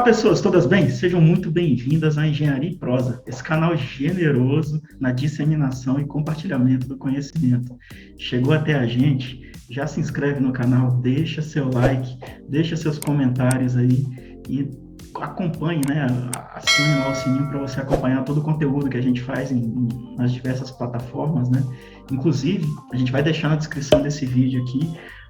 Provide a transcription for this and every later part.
Olá, pessoas, todas bem? Sejam muito bem-vindas à Engenharia em Prosa, esse canal generoso na disseminação e compartilhamento do conhecimento. Chegou até a gente? Já se inscreve no canal, deixa seu like, deixa seus comentários aí e acompanhe, né? Acione lá o sininho para você acompanhar todo o conteúdo que a gente faz nas diversas plataformas, né? Inclusive, a gente vai deixar na descrição desse vídeo aqui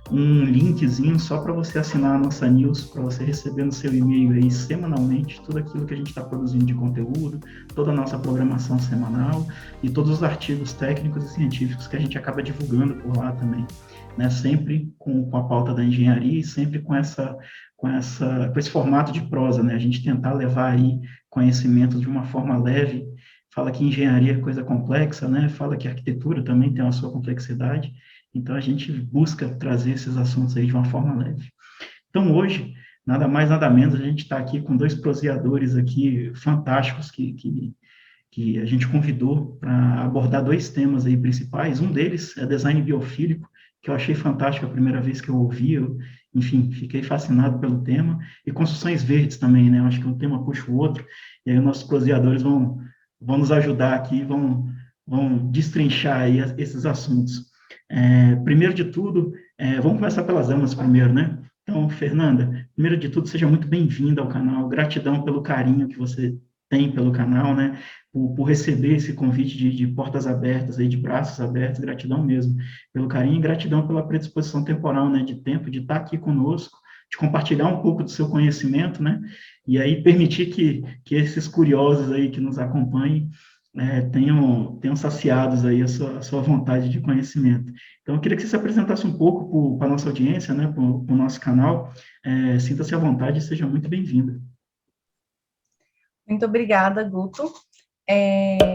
um linkzinho só para você assinar a nossa news, para você receber no seu e-mail aí semanalmente tudo aquilo que a gente está produzindo de conteúdo, toda a nossa programação semanal e todos os artigos técnicos e científicos que a gente acaba divulgando por lá também, né? Sempre com a pauta da engenharia e sempre com esse formato de prosa, né? A gente tentar levar aí conhecimento de uma forma leve. Fala que engenharia é coisa complexa, né? Fala que arquitetura também tem a sua complexidade. Então, a gente busca trazer esses assuntos aí de uma forma leve. Então, hoje, nada mais, nada menos, a gente está aqui com dois proseadores aqui fantásticos que a gente convidou para abordar dois temas aí principais. Um deles é design biofílico, que eu achei fantástico a primeira vez que eu ouvi, enfim, fiquei fascinado pelo tema, e construções verdes também, né? Eu acho que um tema puxa o outro, e aí os nossos proseadores vão nos ajudar aqui, vão destrinchar aí esses assuntos. Primeiro de tudo, vamos começar pelas damas primeiro, né? Então, Fernanda, primeiro de tudo, seja muito bem-vinda ao canal, gratidão pelo carinho que você tem pelo canal, né? Por receber esse convite de portas abertas, aí, de braços abertos, gratidão mesmo pelo carinho e gratidão pela predisposição temporal, né? De tempo, de estar aqui conosco, de compartilhar um pouco do seu conhecimento, né? E aí permitir que esses curiosos aí que nos acompanhem tenham saciados aí a sua vontade de conhecimento. Então, eu queria que você se apresentasse um pouco para a nossa audiência, né, para o nosso canal. Sinta-se à vontade e seja muito bem-vinda. Muito obrigada, Guto.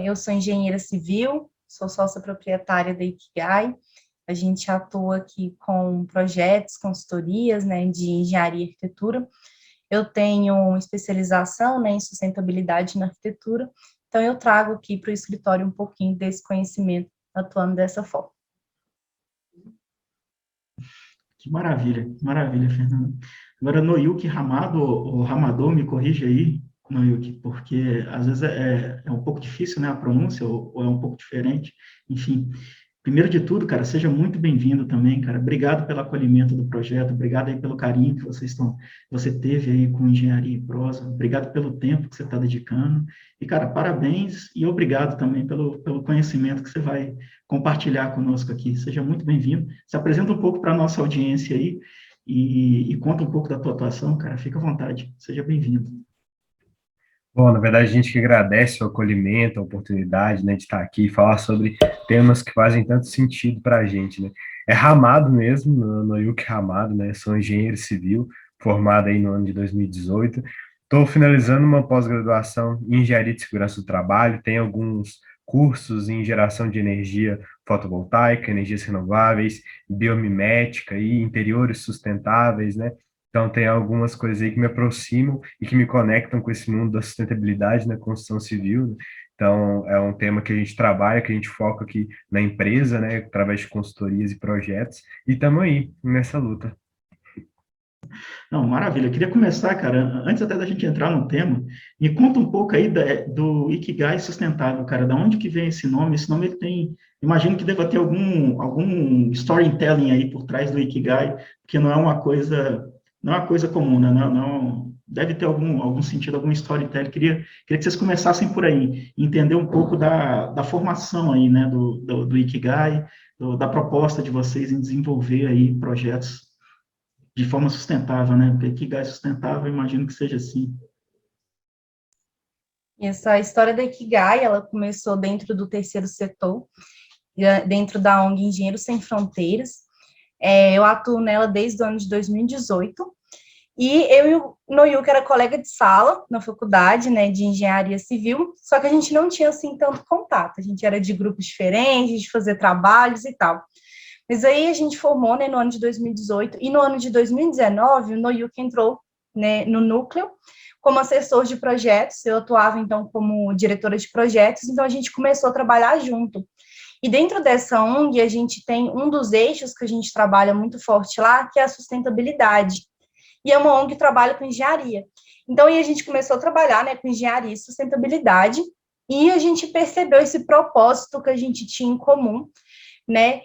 Eu sou engenheira civil, sou sócia proprietária da Ikigai. A gente atua aqui com projetos, consultorias, né, de engenharia e arquitetura. Eu tenho especialização, né, em sustentabilidade na arquitetura, então eu trago aqui para o escritório um pouquinho desse conhecimento, atuando dessa forma. Que maravilha, Fernanda. Agora, Noyuki Hamado, ou Hamadou, me corrige aí, Noyuki, porque às vezes é um pouco difícil, né, a pronúncia, ou é um pouco diferente, enfim. Primeiro de tudo, cara, seja muito bem-vindo também, cara. Obrigado pelo acolhimento do projeto, obrigado aí pelo carinho que você teve aí com Engenharia e Prosa, obrigado pelo tempo que você está dedicando. E, cara, parabéns e obrigado também pelo conhecimento que você vai compartilhar conosco aqui. Seja muito bem-vindo. Se apresenta um pouco para a nossa audiência aí e conta um pouco da tua atuação, cara. Fica à vontade. Seja bem-vindo. Bom, na verdade, a gente que agradece o acolhimento, a oportunidade, né, de estar aqui e falar sobre temas que fazem tanto sentido para a gente, né? É Ramado mesmo, no Yuki Ramado, né? Sou engenheiro civil, formado aí no ano de 2018. Estou finalizando uma pós-graduação em engenharia de segurança do trabalho, tem alguns cursos em geração de energia fotovoltaica, energias renováveis, biomimética e interiores sustentáveis, né? Então, tem algumas coisas aí que me aproximam e que me conectam com esse mundo da sustentabilidade na construção civil, né? Então, é um tema que a gente trabalha, que a gente foca aqui na empresa, né, através de consultorias e projetos, e estamos aí nessa luta. Não, maravilha. Eu queria começar, cara, antes até da gente entrar no tema, me conta um pouco aí do Ikigai Sustentável, cara. Da onde que vem esse nome? Esse nome ele tem, imagino que deva ter algum storytelling aí por trás do Ikigai, porque não é uma coisa comum, né? Não, deve ter algum sentido, algum storytelling. Queria que vocês começassem por aí, entender um pouco da formação aí, né, do Ikigai, da proposta de vocês em desenvolver aí projetos de forma sustentável, né? Porque Ikigai sustentável, eu imagino que seja assim. Essa história da Ikigai, ela começou dentro do terceiro setor, dentro da ONG Engenheiros Sem Fronteiras. Eu atuo nela desde o ano de 2018. E eu e o Noyuki era colega de sala na faculdade, né, de engenharia civil, só que a gente não tinha, assim, tanto contato. A gente era de grupos diferentes, de fazer trabalhos e tal. Mas aí a gente formou, né, no ano de 2018, e no ano de 2019, o Noyuki entrou, né, no núcleo como assessor de projetos. Eu atuava, então, como diretora de projetos, então a gente começou a trabalhar junto. E dentro dessa ONG, a gente tem um dos eixos que a gente trabalha muito forte lá, que é a sustentabilidade. E é uma ONG que trabalha com engenharia. Então, aí a gente começou a trabalhar, né, com engenharia e sustentabilidade, e a gente percebeu esse propósito que a gente tinha em comum, né?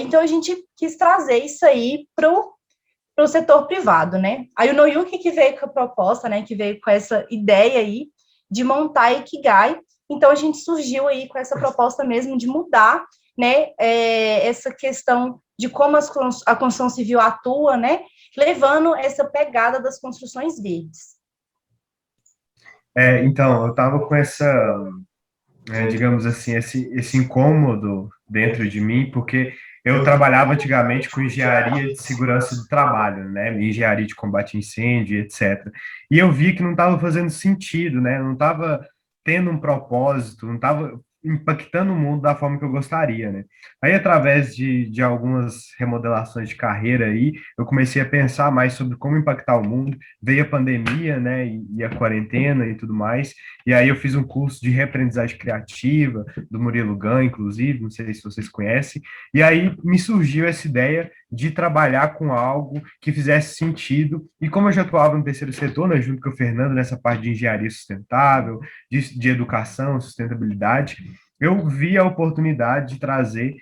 Então, a gente quis trazer isso aí para o setor privado, né? Aí o Noyuki que veio com a proposta, né, que veio com essa ideia aí de montar a Ikigai, então a gente surgiu aí com essa proposta mesmo de mudar, né, essa questão de como a construção civil atua, né, levando essa pegada das construções verdes. Então, eu estava com digamos assim, esse incômodo dentro de mim, porque eu trabalhava antigamente com engenharia de segurança do trabalho, né, engenharia de combate a incêndio, etc. E eu vi que não estava fazendo sentido, né, não estava tendo um propósito, não estava impactando o mundo da forma que eu gostaria, né. Aí, através de algumas remodelações de carreira aí, eu comecei a pensar mais sobre como impactar o mundo. Veio a pandemia, né, e a quarentena e tudo mais, e aí eu fiz um curso de reaprendizagem criativa, do Murilo Gun, inclusive, não sei se vocês conhecem, e aí me surgiu essa ideia de trabalhar com algo que fizesse sentido, e como eu já atuava no terceiro setor, né, junto com o Fernando, nessa parte de engenharia sustentável, de educação, sustentabilidade, eu vi a oportunidade de trazer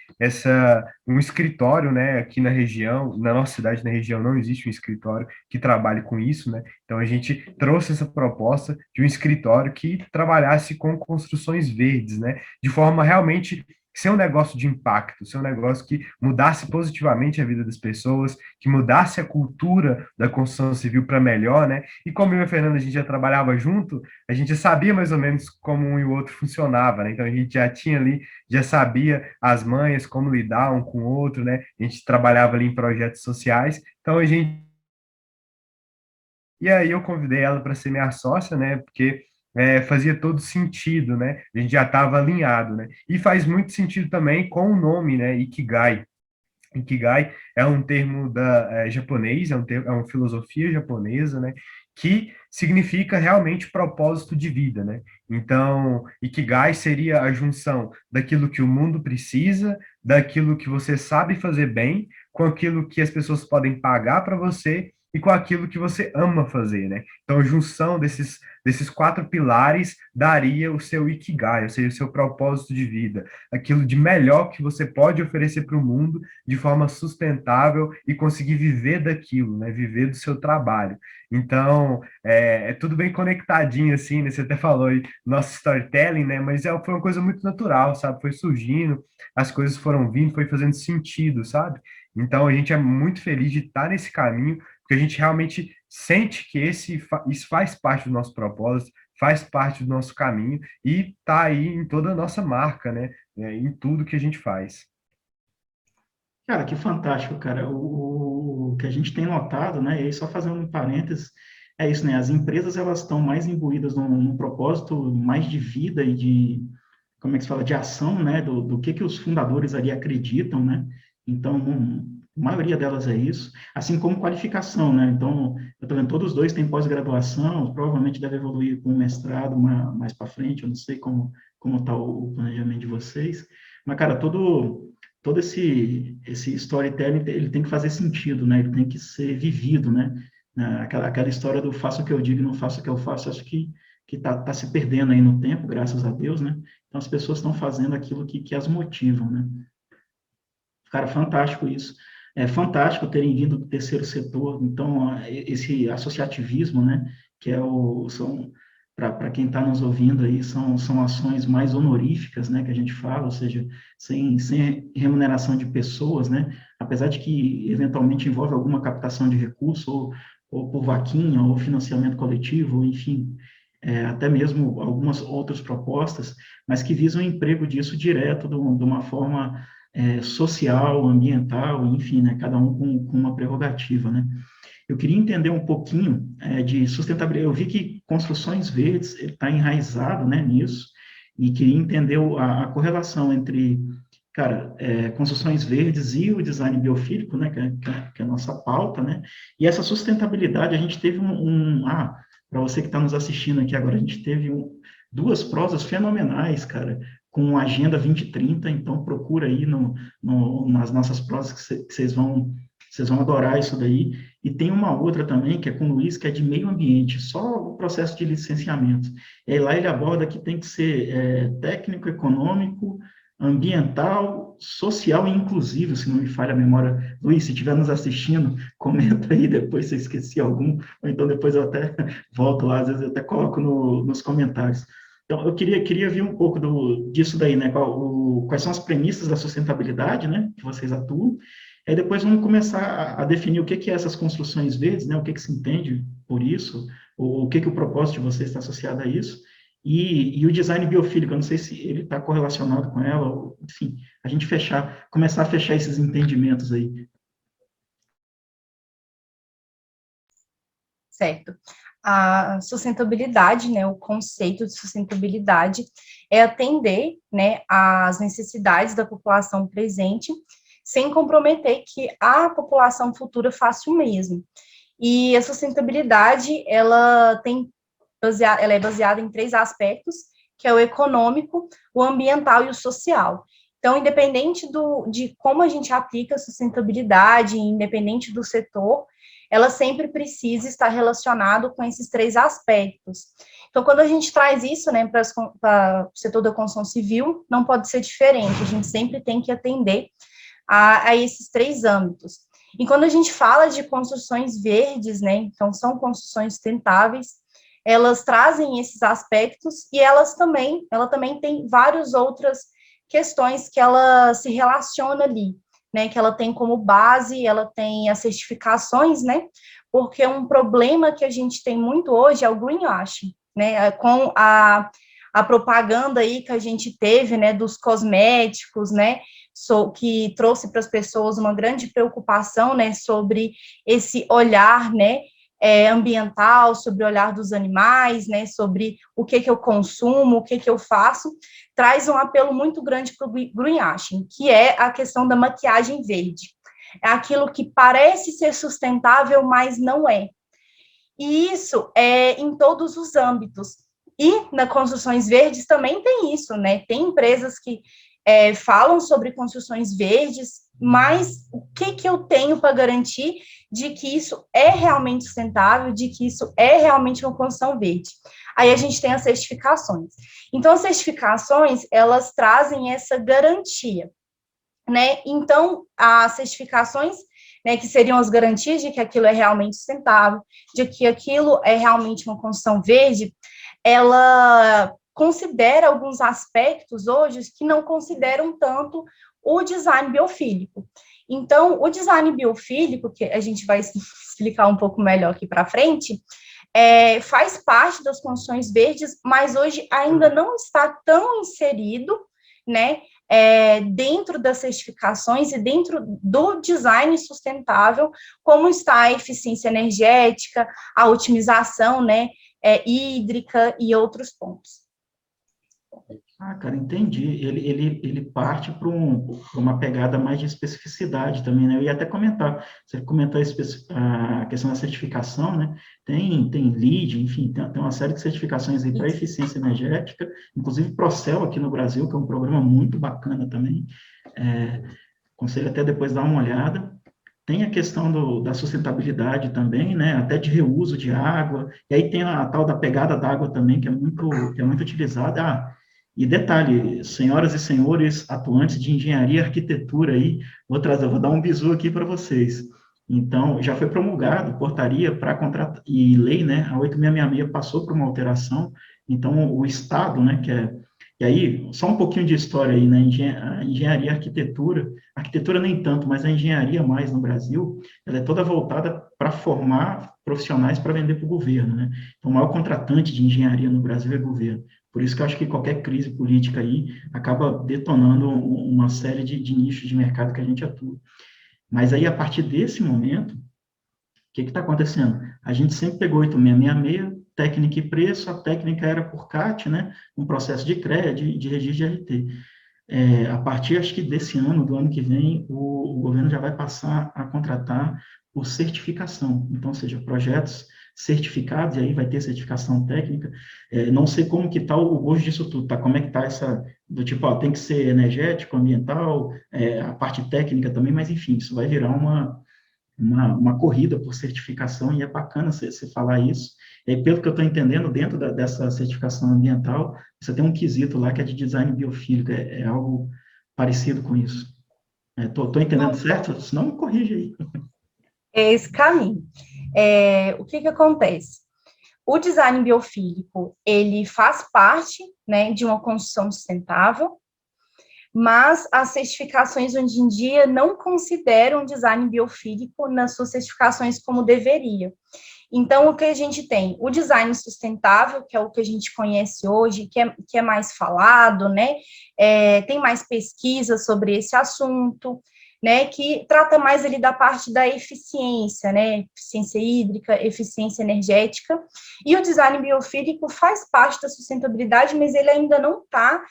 um escritório, né, aqui na região, na nossa cidade, na região, não existe um escritório que trabalhe com isso, né, então a gente trouxe essa proposta de um escritório que trabalhasse com construções verdes, né, de forma realmente ser um negócio de impacto, ser um negócio que mudasse positivamente a vida das pessoas, que mudasse a cultura da construção civil para melhor, né? E como eu e a Fernanda a gente já trabalhava junto, a gente já sabia mais ou menos como um e o outro funcionava, né? Então a gente já tinha ali, já sabia as manhas, como lidar um com o outro, né? A gente trabalhava ali em projetos sociais, então a gente e aí eu convidei ela para ser minha sócia, né? Porque fazia todo sentido, né? A gente já estava alinhado, né? E faz muito sentido também com o nome, né? Ikigai. Ikigai é um termo japonês, é uma filosofia japonesa, né? Que significa realmente propósito de vida, né? Então, Ikigai seria a junção daquilo que o mundo precisa, daquilo que você sabe fazer bem, com aquilo que as pessoas podem pagar para você e com aquilo que você ama fazer, né? Então, a junção desses quatro pilares daria o seu Ikigai, ou seja, o seu propósito de vida, aquilo de melhor que você pode oferecer para o mundo de forma sustentável e conseguir viver daquilo, né? Viver do seu trabalho. Então, é tudo bem conectadinho, assim, né? Você até falou aí, nosso storytelling, né? Mas foi uma coisa muito natural, sabe? Foi surgindo, as coisas foram vindo, foi fazendo sentido, sabe? Então, a gente é muito feliz de estar nesse caminho, porque a gente realmente sente que isso faz parte do nosso propósito, faz parte do nosso caminho e está aí em toda a nossa marca, né? Em tudo que a gente faz. Cara, que fantástico, cara. O que a gente tem notado, né, e aí só fazendo um parênteses, é isso, né, as empresas, elas estão mais imbuídas num propósito mais de vida e de, como é que se fala, de ação, né, do que os fundadores ali acreditam, né, então, a maioria delas é isso, assim como qualificação, né, então, eu tô vendo, todos os dois têm pós-graduação, provavelmente deve evoluir com um mestrado mais para frente, eu não sei como está o planejamento de vocês, mas, cara, todo esse storytelling, ele tem que fazer sentido, né? Ele tem que ser vivido, né? Aquela história do faço o que eu digo e não faço o que eu faço, acho que tá se perdendo aí no tempo, graças a Deus, né? Então, as pessoas estão fazendo aquilo que as motivam, né? Cara, fantástico isso. É fantástico terem vindo do terceiro setor, então, esse associativismo, né? Que são para quem está nos ouvindo aí, são ações mais honoríficas, né, que a gente fala, ou seja, sem remuneração de pessoas, né, apesar de que eventualmente envolve alguma captação de recurso, ou por vaquinha, ou financiamento coletivo, ou, enfim, até mesmo algumas outras propostas, mas que visam o emprego disso direto, de uma forma social, ambiental, enfim, né, cada um com uma prerrogativa, né. Eu queria entender um pouquinho de sustentabilidade. Eu vi que construções verdes está enraizado, né, nisso, e queria entender a correlação entre, cara, construções verdes e o design biofílico, né, que é a nossa pauta, né, e essa sustentabilidade. A gente teve para você que está nos assistindo aqui agora, a gente teve duas prosas fenomenais, cara, com a Agenda 2030, então procura aí nas nossas prosas que vocês vão vocês vão adorar isso daí. E tem uma outra também, que é com o Luiz, que é de meio ambiente, só o processo de licenciamento. E aí lá ele aborda que tem que ser técnico, econômico, ambiental, social e inclusivo, se não me falha a memória. Luiz, se estiver nos assistindo, comenta aí depois se eu esqueci algum, ou então depois eu até volto lá, às vezes eu até coloco nos comentários. Então, eu queria ver um pouco disso daí, né? Quais são as premissas da sustentabilidade, né? Que vocês atuam. Aí depois vamos começar a definir o que é essas construções verdes, né? O que se entende por isso, o que o propósito de vocês está associado a isso. E o design biofílico, eu não sei se ele está correlacionado com ela, ou, enfim, a gente começar a fechar esses entendimentos aí. Certo. A sustentabilidade, né, o conceito de sustentabilidade é atender, né, às necessidades da população presente, sem comprometer que a população futura faça o mesmo. E a sustentabilidade, ela é baseada em 3 aspectos, que é o econômico, o ambiental e o social. Então, independente de como a gente aplica a sustentabilidade, independente do setor, ela sempre precisa estar relacionado com esses 3 aspectos. Então, quando a gente traz isso, né, para o setor da construção civil, não pode ser diferente, a gente sempre tem que atender a esses 3 âmbitos. E quando a gente fala de construções verdes, né, então são construções sustentáveis, elas trazem esses aspectos e ela também tem várias outras questões que ela se relaciona ali, né, que ela tem como base, ela tem as certificações, né, porque um problema que a gente tem muito hoje é o greenwashing, né, com a propaganda aí que a gente teve, né, dos cosméticos, né, que trouxe para as pessoas uma grande preocupação, né, sobre esse olhar, né, ambiental, sobre o olhar dos animais, né, sobre o que eu consumo, o que eu faço, traz um apelo muito grande para o greenwashing, que é a questão da maquiagem verde. É aquilo que parece ser sustentável, mas não é. E isso é em todos os âmbitos. E nas construções verdes também tem isso, né? Tem empresas que falam sobre construções verdes, mas o que eu tenho para garantir de que isso é realmente sustentável, de que isso é realmente uma construção verde? Aí a gente tem as certificações. Então, as certificações, elas trazem essa garantia, né? Então, as certificações, né, que seriam as garantias de que aquilo é realmente sustentável, de que aquilo é realmente uma construção verde, ela considera alguns aspectos hoje que não consideram tanto o design biofílico. Então, o design biofílico, que a gente vai explicar um pouco melhor aqui para frente, faz parte das construções verdes, mas hoje ainda não está tão inserido, né, dentro das certificações e dentro do design sustentável, como está a eficiência energética, a otimização, né, hídrica e outros pontos. Ah, cara, entendi. Ele parte para uma pegada mais de especificidade também, né? Eu ia até comentar, você comentou a questão da certificação, né? Tem LEED, enfim, tem uma série de certificações aí para eficiência energética, inclusive Procel aqui no Brasil, que é um programa muito bacana também. Aconselho até depois dar uma olhada. Tem a questão da sustentabilidade também, né? Até de reuso de água, e aí tem a tal da pegada d'água também, que é muito utilizada. E detalhe, senhoras e senhores atuantes de engenharia e arquitetura aí, vou dar um bisu aqui para vocês. Então, já foi promulgado portaria para contratar, e lei, né, a 8666 passou por uma alteração, então o Estado, né, e aí, só um pouquinho de história aí, né, a engenharia e arquitetura nem tanto, mas a engenharia mais no Brasil, ela é toda voltada para formar profissionais para vender para o governo, né, então o maior contratante de engenharia no Brasil é o governo. Por isso que eu acho que qualquer crise política aí acaba detonando uma série de nichos de mercado que a gente atua. Mas aí, a partir desse momento, o que está acontecendo? A gente sempre pegou 8666, técnica e preço, a técnica era por CAT, né? Um processo de CREA, de registro de RT. A partir, acho que desse ano, do ano que vem, o governo já vai passar a contratar por certificação. Então, ou seja, projetos certificados, e aí vai ter certificação técnica. Não sei como que está o gosto disso tudo, tá? Como é que está do tipo, tem que ser energético, ambiental, a parte técnica também, mas enfim, isso vai virar uma corrida por certificação, e é bacana você falar isso. E pelo que eu estou entendendo, dentro dessa certificação ambiental, você tem um quesito lá que é de design biofílico, é algo parecido com isso. Estou entendendo certo? Se não, me corrija aí. É esse caminho. O que acontece? O design biofílico, ele faz parte, né, de uma construção sustentável, mas as certificações hoje em dia não consideram design biofílico nas suas certificações como deveria. Então, o que a gente tem? O design sustentável, que é o que a gente conhece hoje, que é mais falado, né? Tem mais pesquisa sobre esse assunto, né? Que trata mais ali da parte da eficiência, né? Eficiência hídrica, eficiência energética. E o design biofílico faz parte da sustentabilidade, mas ele ainda não está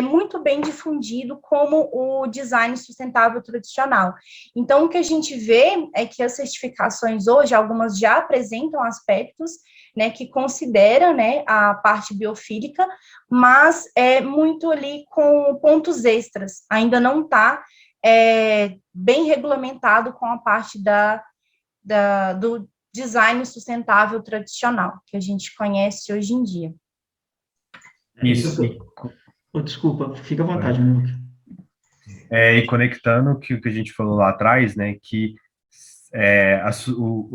muito bem difundido como o design sustentável tradicional. Então, o que a gente vê é que as certificações hoje, algumas já apresentam aspectos, né, que considera, né, a parte biofílica, mas é muito ali com pontos extras, ainda não está bem regulamentado com a parte do design sustentável tradicional, que a gente conhece hoje em dia. Isso. Desculpa, fica à vontade, meu amigo. E conectando o que a gente falou lá atrás, né, que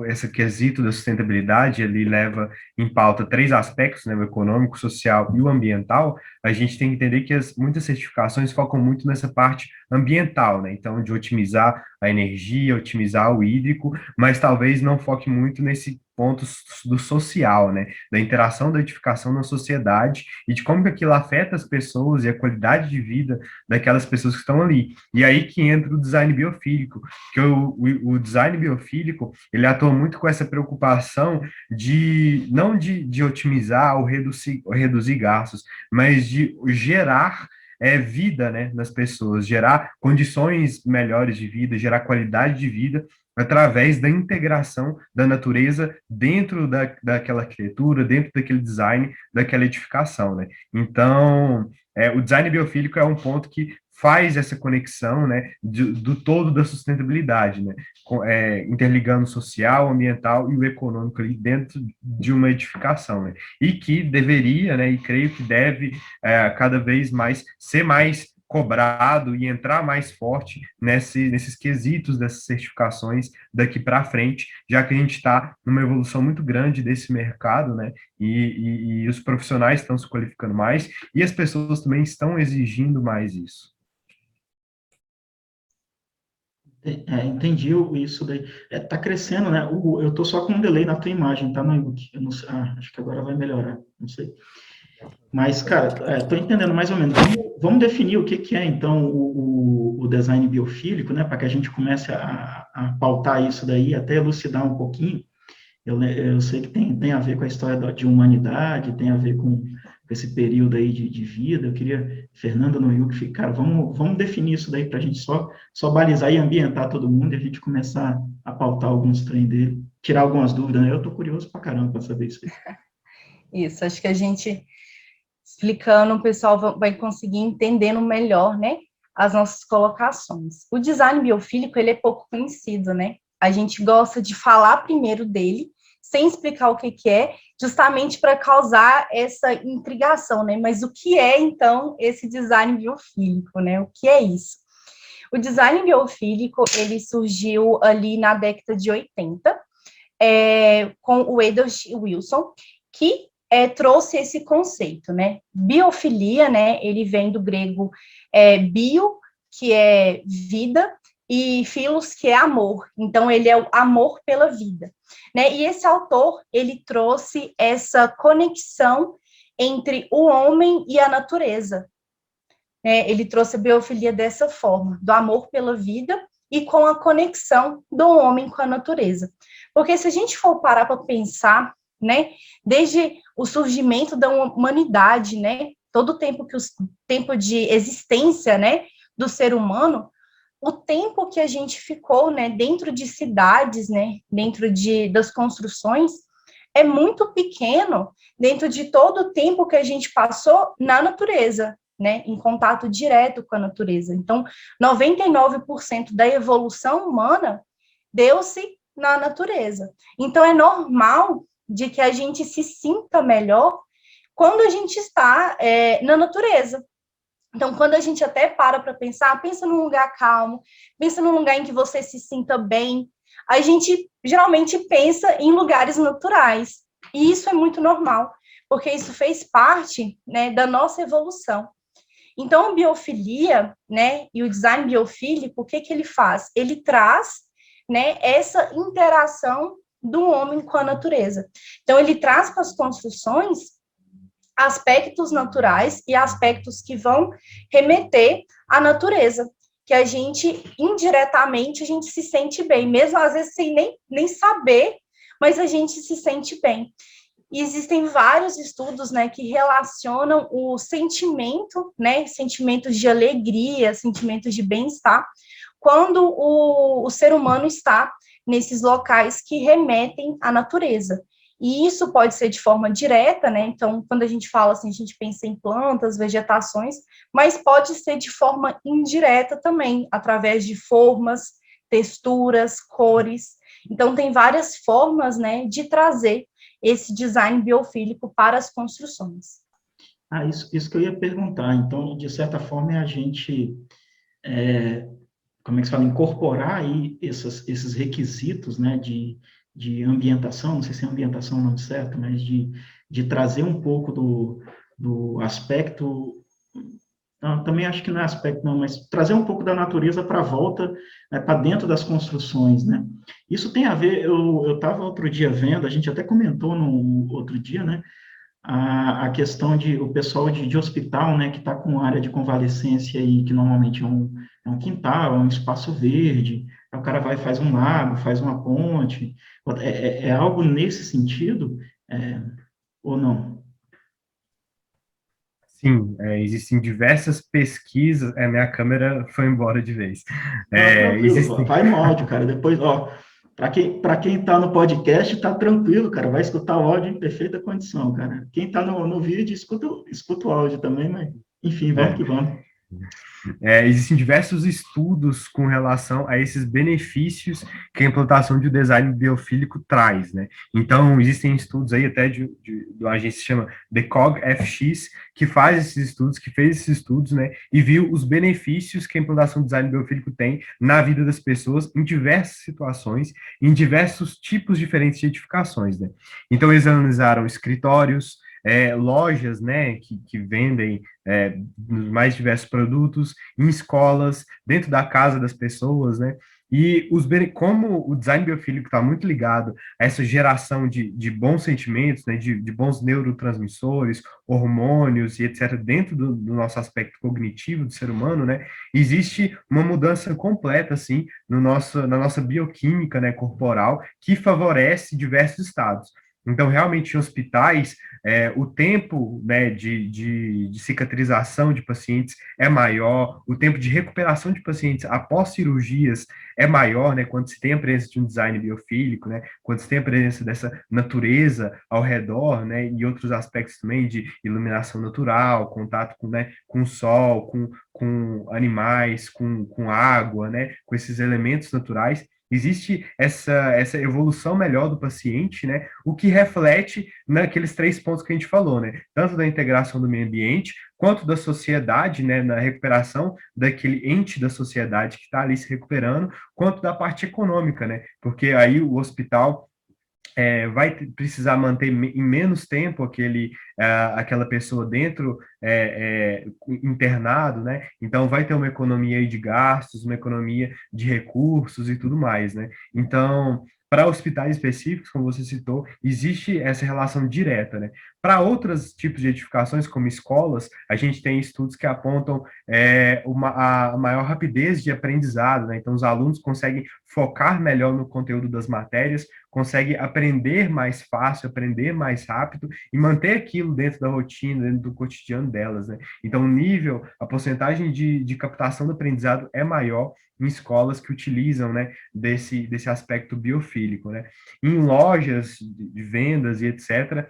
esse quesito da sustentabilidade, ele leva em pauta três aspectos, né, o econômico, social e o ambiental. A gente tem que entender que muitas certificações focam muito nessa parte ambiental, né, então de otimizar a energia, otimizar o hídrico, mas talvez não foque muito nesse ponto do social, né, da interação da edificação na sociedade e de como que aquilo afeta as pessoas e a qualidade de vida daquelas pessoas que estão ali. E aí que entra o design biofílico, que o design biofílico, ele atua muito com essa preocupação não de otimizar ou reduzir gastos, mas de gerar vida, né, nas pessoas, gerar condições melhores de vida, gerar qualidade de vida através da integração da natureza dentro daquela arquitetura, dentro daquele design, daquela edificação, né? Então, o design biofílico é um ponto que faz essa conexão, né, do todo da sustentabilidade, né, interligando o social, o ambiental e o econômico ali dentro de uma edificação, né, e que deveria, né, e creio que deve cada vez mais ser mais cobrado e entrar mais forte nesses quesitos dessas certificações daqui para frente, já que a gente está numa evolução muito grande desse mercado, né, e os profissionais estão se qualificando mais e as pessoas também estão exigindo mais isso. Entendi isso daí. Tá crescendo, né? Eu tô só com um delay na tua imagem, tá, Nayuki? Eu não sei, acho que agora vai melhorar, não sei. Mas, cara, tô entendendo mais ou menos. Vamos definir o que é, então, o design biofílico, né? Para que a gente comece a pautar isso daí, até elucidar um pouquinho. Eu sei que tem a ver com a história de humanidade, tem a ver com esse período aí de vida. Eu queria, Fernanda Noyuki, cara, vamos definir isso daí para a gente só balizar e ambientar todo mundo e a gente começar a pautar alguns trem dele, tirar algumas dúvidas, né? Eu estou curioso para caramba para saber isso aí. Isso, acho que a gente, explicando, o pessoal vai conseguir entendendo melhor, né, as nossas colocações. O design biofílico, ele é pouco conhecido, né? A gente gosta de falar primeiro dele, sem explicar o que é, justamente para causar essa intrigação, né? Mas o que é, então, esse design biofílico, né? O que é isso? O design biofílico, ele surgiu ali na década de 80, com o Edward Wilson, que trouxe esse conceito, né? Biofilia, né? Ele vem do grego bio, que é vida, e filos, que é amor. Então, ele é o amor pela vida, né? E esse autor, ele trouxe essa conexão entre o homem e a natureza. Ele trouxe a biofilia dessa forma, do amor pela vida e com a conexão do homem com a natureza. Porque se a gente for parar para pensar, né, desde o surgimento da humanidade, né, todo o tempo de existência, né, do ser humano, o tempo que a gente ficou, né, dentro de cidades, né, dentro das construções, é muito pequeno dentro de todo o tempo que a gente passou na natureza, né, em contato direto com a natureza. Então, 99% da evolução humana deu-se na natureza. Então, é normal de que a gente se sinta melhor quando a gente está na natureza. Então, quando a gente até para pensar, pensa num lugar calmo, pensa num lugar em que você se sinta bem, a gente geralmente pensa em lugares naturais. E isso é muito normal, porque isso fez parte, né, da nossa evolução. Então, a biofilia, né, e o design biofílico, o que que ele faz? Ele traz, né, essa interação do homem com a natureza. Então, ele traz para as construções aspectos naturais e aspectos que vão remeter à natureza, que a gente, indiretamente, a gente se sente bem, mesmo às vezes sem nem saber, mas a gente se sente bem. E existem vários estudos, né, que relacionam o sentimento, né, sentimentos de alegria, sentimentos de bem-estar, quando o ser humano está nesses locais que remetem à natureza. E isso pode ser de forma direta, né? Então, quando a gente fala assim, a gente pensa em plantas, vegetações, mas pode ser de forma indireta também, através de formas, texturas, cores. Então, tem várias formas, né, de trazer esse design biofílico para as construções. Isso que eu ia perguntar. Então, de certa forma, é a gente, como é que se fala, incorporar aí esses requisitos, né, de ambientação, não sei se é ambientação o nome certo, mas de trazer um pouco do aspecto, não, também acho que não é aspecto não, mas trazer um pouco da natureza para a volta, né, para dentro das construções, né? Isso tem a ver, eu estava outro dia vendo, a gente até comentou no outro dia, né, a questão de o pessoal de hospital, né, que está com área de convalescência aí, que normalmente é um quintal, é um espaço verde, aí o cara vai e faz um lago, faz uma ponte, é algo nesse sentido, ou não? Sim, existem diversas pesquisas. Minha câmera foi embora de vez. Não, tranquilo, Existem. vai no áudio, cara, depois, ó, para quem está no podcast, tá tranquilo, cara, vai escutar o áudio em perfeita condição, cara. Quem está no vídeo, escuta o áudio também, mas, enfim, vamos É, que vamos. Existem diversos estudos com relação a esses benefícios que a implantação de um design biofílico traz, né? Então, existem estudos aí até de uma agência que se chama Decog FX, que faz esses estudos, que fez esses estudos, né? E viu os benefícios que a implantação do design biofílico tem na vida das pessoas em diversas situações, em diversos tipos diferentes de edificações, né? Então, eles analisaram escritórios, lojas, né, que vendem nos mais diversos produtos, em escolas, dentro da casa das pessoas, né? E como o design biofílico está muito ligado a essa geração de bons sentimentos, né, de bons neurotransmissores, hormônios e etc., dentro do nosso aspecto cognitivo do ser humano, né, existe uma mudança completa, assim, no na nossa bioquímica, né, corporal, que favorece diversos estados. Então, realmente, em hospitais, o tempo, né, de cicatrização de pacientes é maior, o tempo de recuperação de pacientes após cirurgias é maior, né, quando se tem a presença de um design biofílico, né, quando se tem a presença dessa natureza ao redor, né, e outros aspectos também de iluminação natural, contato com, né, com o sol, com animais, com água, né, com esses elementos naturais. Existe essa evolução melhor do paciente, né? O que reflete naqueles 3 pontos que a gente falou, né? Tanto da integração do meio ambiente, quanto da sociedade, né? Na recuperação daquele ente da sociedade que está ali se recuperando, quanto da parte econômica, né? Porque aí o hospital vai precisar manter em menos tempo aquela pessoa dentro, internado, né? Então vai ter uma economia aí de gastos, uma economia de recursos e tudo mais, né? Então, para hospitais específicos, como você citou, existe essa relação direta, né? Para outros tipos de edificações, como escolas, a gente tem estudos que apontam a maior rapidez de aprendizado, né? Então, os alunos conseguem focar melhor no conteúdo das matérias, consegue aprender mais fácil, aprender mais rápido e manter aquilo dentro da rotina, dentro do cotidiano delas, né? Então, a porcentagem de captação do aprendizado é maior em escolas que utilizam, né, desse aspecto biofílico, né? Em lojas de vendas e etc.,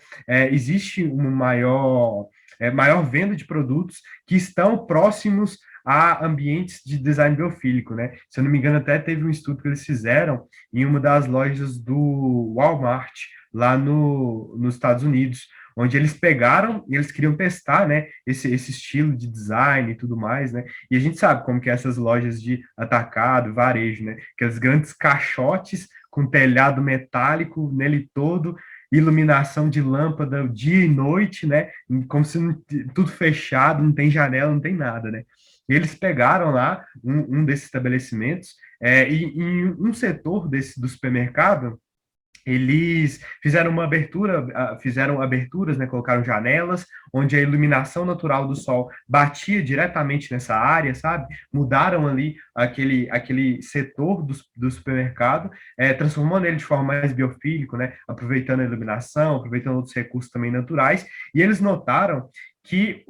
existe uma maior venda de produtos que estão próximos a ambientes de design biofílico, né? Se eu não me engano, até teve um estudo que eles fizeram em uma das lojas do Walmart, lá nos Estados Unidos, onde eles pegaram e eles queriam testar, né, esse estilo de design e tudo mais, né? E a gente sabe como que é essas lojas de atacado, varejo, né? Aqueles grandes caixotes com telhado metálico nele todo, iluminação de lâmpada dia e noite, né? Como se tudo fechado, não tem janela, não tem nada, né? Eles pegaram lá um desses estabelecimentos e em um setor do supermercado, eles fizeram uma abertura, fizeram aberturas, né, colocaram janelas, onde a iluminação natural do sol batia diretamente nessa área, sabe? Mudaram ali aquele setor do supermercado, transformando ele de forma mais biofílico, né? Aproveitando a iluminação, aproveitando outros recursos também naturais, e eles notaram que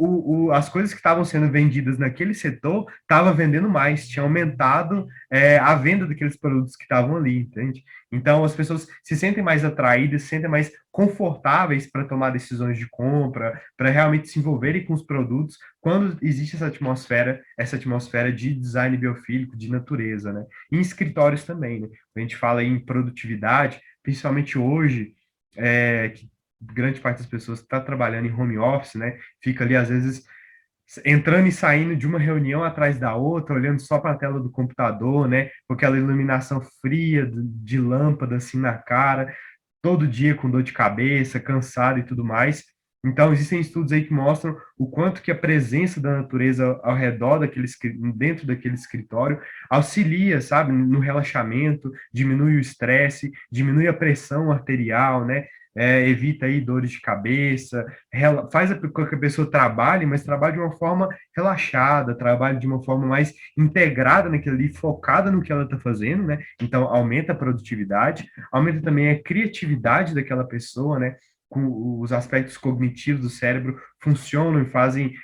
as coisas que estavam sendo vendidas naquele setor estavam vendendo mais, tinha aumentado a venda daqueles produtos que estavam ali, entende? Então, as pessoas se sentem mais atraídas, se sentem mais confortáveis para tomar decisões de compra, para realmente se envolverem com os produtos, quando existe essa atmosfera de design biofílico, de natureza, né? E em escritórios também, né? A gente fala em produtividade, principalmente hoje, que grande parte das pessoas está trabalhando em home office, né? Fica ali, às vezes, entrando e saindo de uma reunião atrás da outra, olhando só para a tela do computador, né? Com aquela iluminação fria de lâmpada assim na cara, todo dia com dor de cabeça, cansado e tudo mais. Então, existem estudos aí que mostram o quanto que a presença da natureza ao redor dentro daquele escritório auxilia, sabe, no relaxamento, diminui o estresse, diminui a pressão arterial, né? Evita aí dores de cabeça, faz com que a pessoa trabalhe, mas trabalhe de uma forma relaxada, trabalhe de uma forma mais integrada naquilo ali, focada no que ela está fazendo, né? Então, aumenta a produtividade, aumenta também a criatividade daquela pessoa, né? Com os aspectos cognitivos do cérebro funcionam e fazem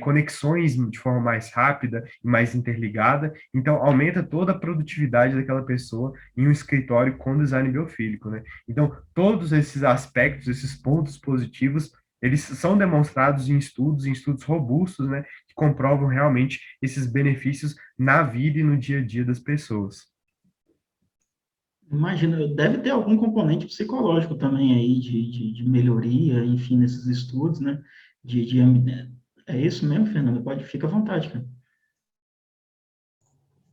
conexões de forma mais rápida e mais interligada, então aumenta toda a produtividade daquela pessoa em um escritório com design biofílico, né? Então, todos esses aspectos, esses pontos positivos, eles são demonstrados em estudos robustos, né, que comprovam realmente esses benefícios na vida e no dia a dia das pessoas. Imagina, deve ter algum componente psicológico também aí de melhoria, enfim, nesses estudos, né? É isso mesmo, Fernanda? Fica à vontade, cara.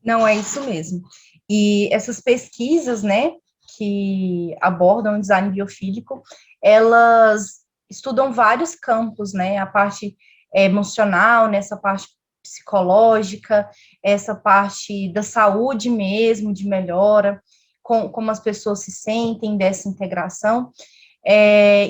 Não, é isso mesmo. E essas pesquisas, né, que abordam o design biofílico, elas estudam vários campos, né, a parte emocional, nessa parte psicológica, essa parte da saúde mesmo, de melhora, como as pessoas se sentem dessa integração.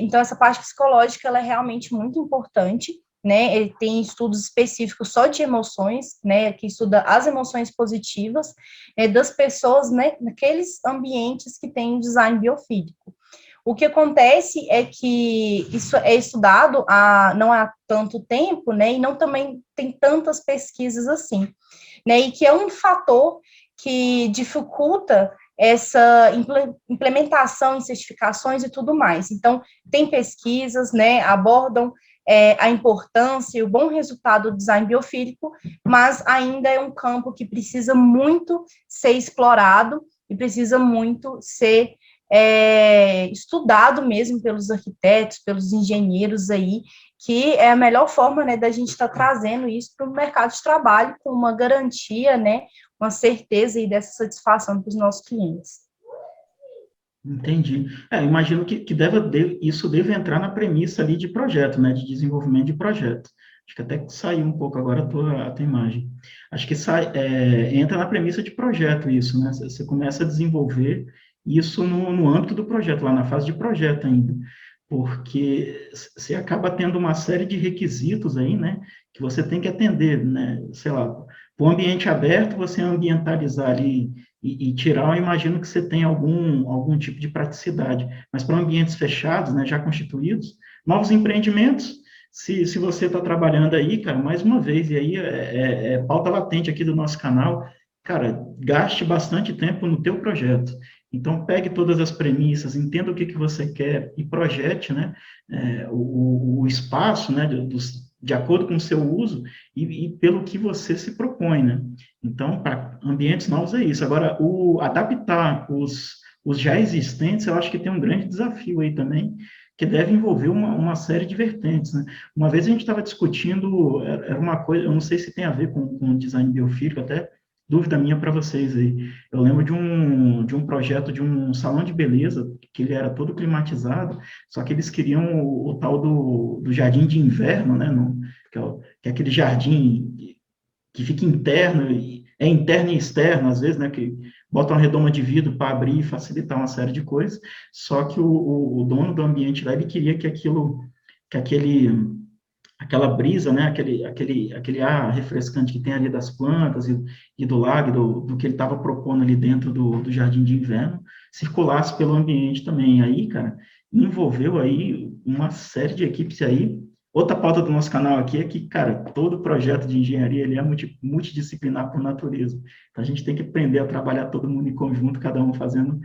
Então, essa parte psicológica, ela é realmente muito importante, né? Ele tem estudos específicos só de emoções, né? Que estuda as emoções positivas das pessoas, né? Naqueles ambientes que tem design biofílico. O que acontece é que isso é estudado não há tanto tempo, né? E não também tem tantas pesquisas assim, né? E que é um fator que dificulta essa implementação em certificações e tudo mais. Então, tem pesquisas, né, abordam a importância e o bom resultado do design biofílico, mas ainda é um campo que precisa muito ser explorado e precisa muito ser estudado mesmo pelos arquitetos, pelos engenheiros aí, que é a melhor forma, né, da gente estar trazendo isso para o mercado de trabalho com uma garantia, né, uma certeza aí dessa satisfação para os nossos clientes. Entendi. Imagino que isso deve entrar na premissa ali de projeto, né, de desenvolvimento de projeto. Acho que até saiu um pouco agora a tua imagem. Acho que entra na premissa de projeto isso, né? Você começa a desenvolver isso no âmbito do projeto, lá na fase de projeto ainda, porque você acaba tendo uma série de requisitos aí, né, que você tem que atender, né, sei lá, para o ambiente aberto, você ambientalizar ali e tirar, eu imagino que você tem algum tipo de praticidade, mas para ambientes fechados, né, já constituídos, novos empreendimentos, se você está trabalhando aí, cara, mais uma vez, e aí é pauta latente aqui do nosso canal, cara, gaste bastante tempo no teu projeto. Então, pegue todas as premissas, entenda o que você quer e projete, né, o espaço, né, de acordo com o seu uso e pelo que você se propõe, né? Então, para ambientes novos é isso. Agora, adaptar os já existentes, eu acho que tem um grande desafio aí também, que deve envolver uma série de vertentes, né? Uma vez a gente estava discutindo, era uma coisa, eu não sei se tem a ver com design biofísico, até dúvida minha para vocês aí. Eu lembro de um projeto de um salão de beleza, que ele era todo climatizado, só que eles queriam o tal do jardim de inverno, né? Que é aquele jardim que fica interno, é interno e externo, às vezes, né? Que bota uma redoma de vidro para abrir e facilitar uma série de coisas, só que o dono do ambiente lá, ele queria que aquela brisa, né, aquele ar refrescante que tem ali das plantas e do lago, do que ele estava propondo ali dentro do jardim de inverno, circulasse pelo ambiente também. Aí, cara, envolveu aí uma série de equipes aí. Outra pauta do nosso canal aqui é que, cara, todo projeto de engenharia ele é multidisciplinar por natureza. Então, a gente tem que aprender a trabalhar todo mundo em conjunto, cada um fazendo o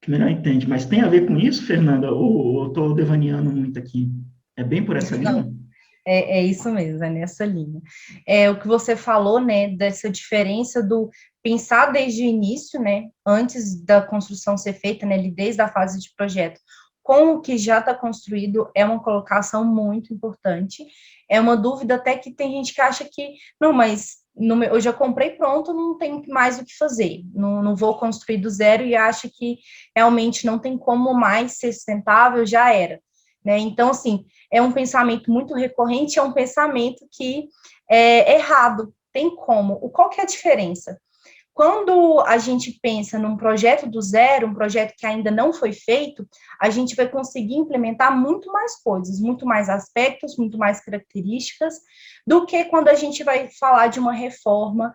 que melhor entende. Mas tem a ver com isso, Fernanda? Ou eu estou devaneando muito aqui? É bem por essa linha? Não, é isso mesmo, é nessa linha. É o que você falou, né, dessa diferença do pensar desde o início, né, antes da construção ser feita, né, ali desde a fase de projeto, com o que já está construído, é uma colocação muito importante. É uma dúvida até que tem gente que acha que, não, mas eu já comprei pronto, não tem mais o que fazer, não vou construir do zero e acha que realmente não tem como mais ser sustentável, já era. Né? Então, assim, é um pensamento muito recorrente, é um pensamento que é errado. Tem como? Qual que é a diferença? Quando a gente pensa num projeto do zero, um projeto que ainda não foi feito, a gente vai conseguir implementar muito mais coisas, muito mais aspectos, muito mais características, do que quando a gente vai falar de uma reforma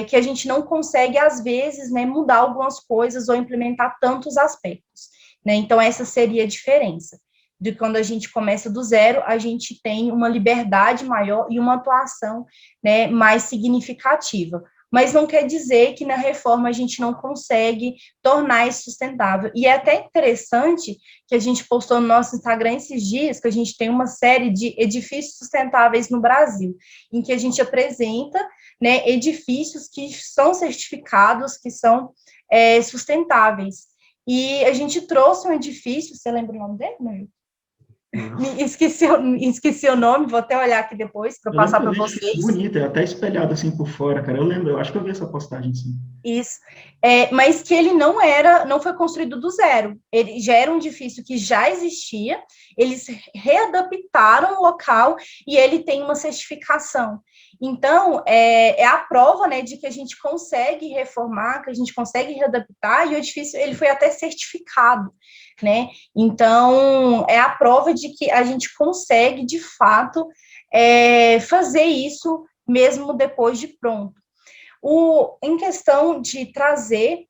que a gente não consegue, às vezes, né, mudar algumas coisas ou implementar tantos aspectos. Né? Então, essa seria a diferença. De quando a gente começa do zero, a gente tem uma liberdade maior e uma atuação, né, mais significativa. Mas não quer dizer que na reforma a gente não consegue tornar isso sustentável. E é até interessante que a gente postou no nosso Instagram esses dias, que a gente tem uma série de edifícios sustentáveis no Brasil, em que a gente apresenta, né, edifícios que são certificados, que são sustentáveis. E a gente trouxe um edifício, você lembra o nome dele, meu? Esqueci o nome, vou até olhar aqui depois para Eu lembro passar que o para vídeo ficou vocês. bonito, é até espelhado assim por fora, cara. Eu lembro, eu acho que eu vi essa postagem, sim. Isso. Mas que ele não foi construído do zero. Ele já era um edifício que já existia, eles readaptaram o local e ele tem uma certificação. Então, é a prova, né, de que a gente consegue reformar, que a gente consegue readaptar, e o edifício ele foi até certificado, né? Então, é a prova de que a gente consegue, de fato, fazer isso mesmo depois de pronto. Em questão de trazer,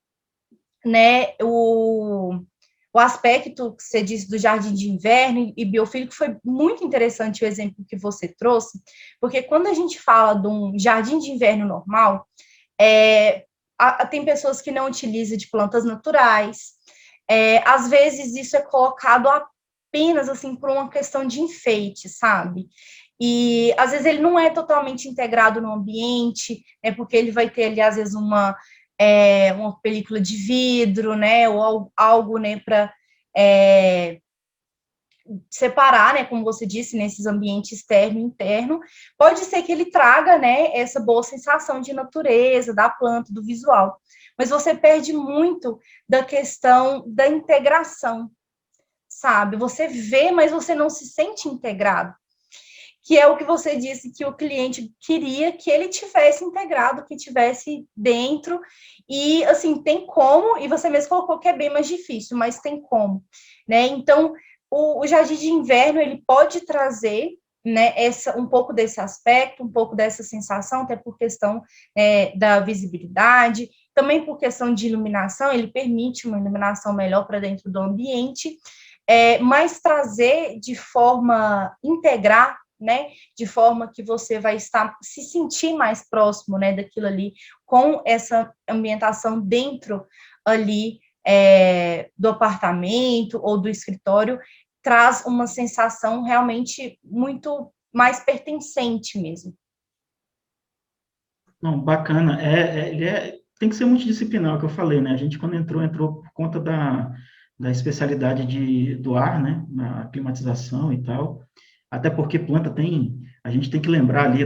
né, o aspecto que você disse do jardim de inverno e biofílico, foi muito interessante o exemplo que você trouxe, porque quando a gente fala de um jardim de inverno normal, tem pessoas que não utilizam de plantas naturais, às vezes isso é colocado apenas assim por uma questão de enfeite, sabe? E às vezes ele não é totalmente integrado no ambiente, porque ele vai ter ali, às vezes, uma película de vidro, né, ou algo, né, para separar, né, como você disse, nesses ambientes externo e interno. Pode ser que ele traga, né, essa boa sensação de natureza, da planta, do visual, mas você perde muito da questão da integração, sabe? Você vê, mas você não se sente integrado, que é o que você disse que o cliente queria que ele tivesse integrado, que tivesse dentro, e, assim, tem como, e você mesmo colocou que é bem mais difícil, mas tem como, né? Então, o jardim de inverno, ele pode trazer, né, um pouco desse aspecto, um pouco dessa sensação, até por questão da visibilidade, também por questão de iluminação, ele permite uma iluminação melhor para dentro do ambiente, mas trazer de forma integrar, né, de forma que você vai se sentir mais próximo, né, daquilo ali, com essa ambientação dentro ali do apartamento ou do escritório, traz uma sensação realmente muito mais pertencente mesmo. Não, bacana. Tem que ser multidisciplinar, o que eu falei, né? A gente, quando entrou por conta da especialidade do ar, né? Na climatização e tal. Até porque planta a gente tem que lembrar ali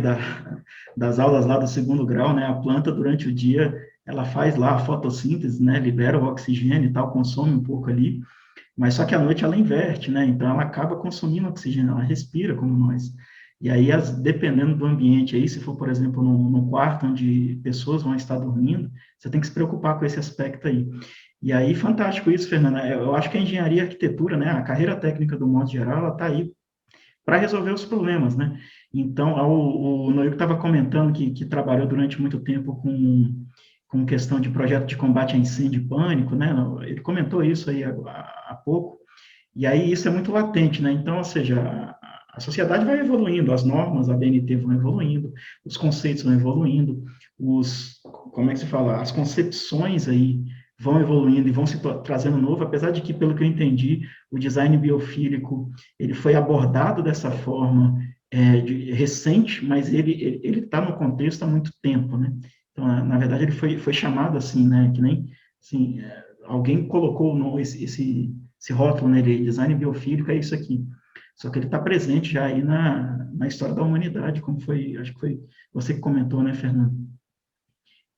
das aulas lá do segundo grau, né? A planta, durante o dia, ela faz lá a fotossíntese, né? Libera o oxigênio e tal, consome um pouco ali. Mas só que à noite ela inverte, né? Então ela acaba consumindo oxigênio, ela respira como nós. E aí, dependendo do ambiente aí, se for, por exemplo, num quarto onde pessoas vão estar dormindo, você tem que se preocupar com esse aspecto aí. E aí, fantástico isso, Fernanda. Eu acho que a engenharia e a arquitetura, né, a carreira técnica do modo geral, ela está aí para resolver os problemas, né? Então, o Noio estava comentando que trabalhou durante muito tempo com questão de projeto de combate a incêndio e pânico, né? Ele comentou isso aí há pouco. E aí isso é muito latente, né? Então, ou seja, a sociedade vai evoluindo, as normas, a BNT vão evoluindo, os conceitos vão evoluindo, como é que se fala? As concepções aí vão evoluindo e vão se trazendo novo, apesar de que, pelo que eu entendi, o design biofílico, ele foi abordado dessa forma recente, mas ele está no contexto há muito tempo, né? Então, na verdade, ele foi chamado assim, né? Que nem, assim, alguém colocou esse rótulo nele, design biofílico, é isso aqui. Só que ele está presente já aí na história da humanidade, como foi, acho que foi você que comentou, né, Fernando?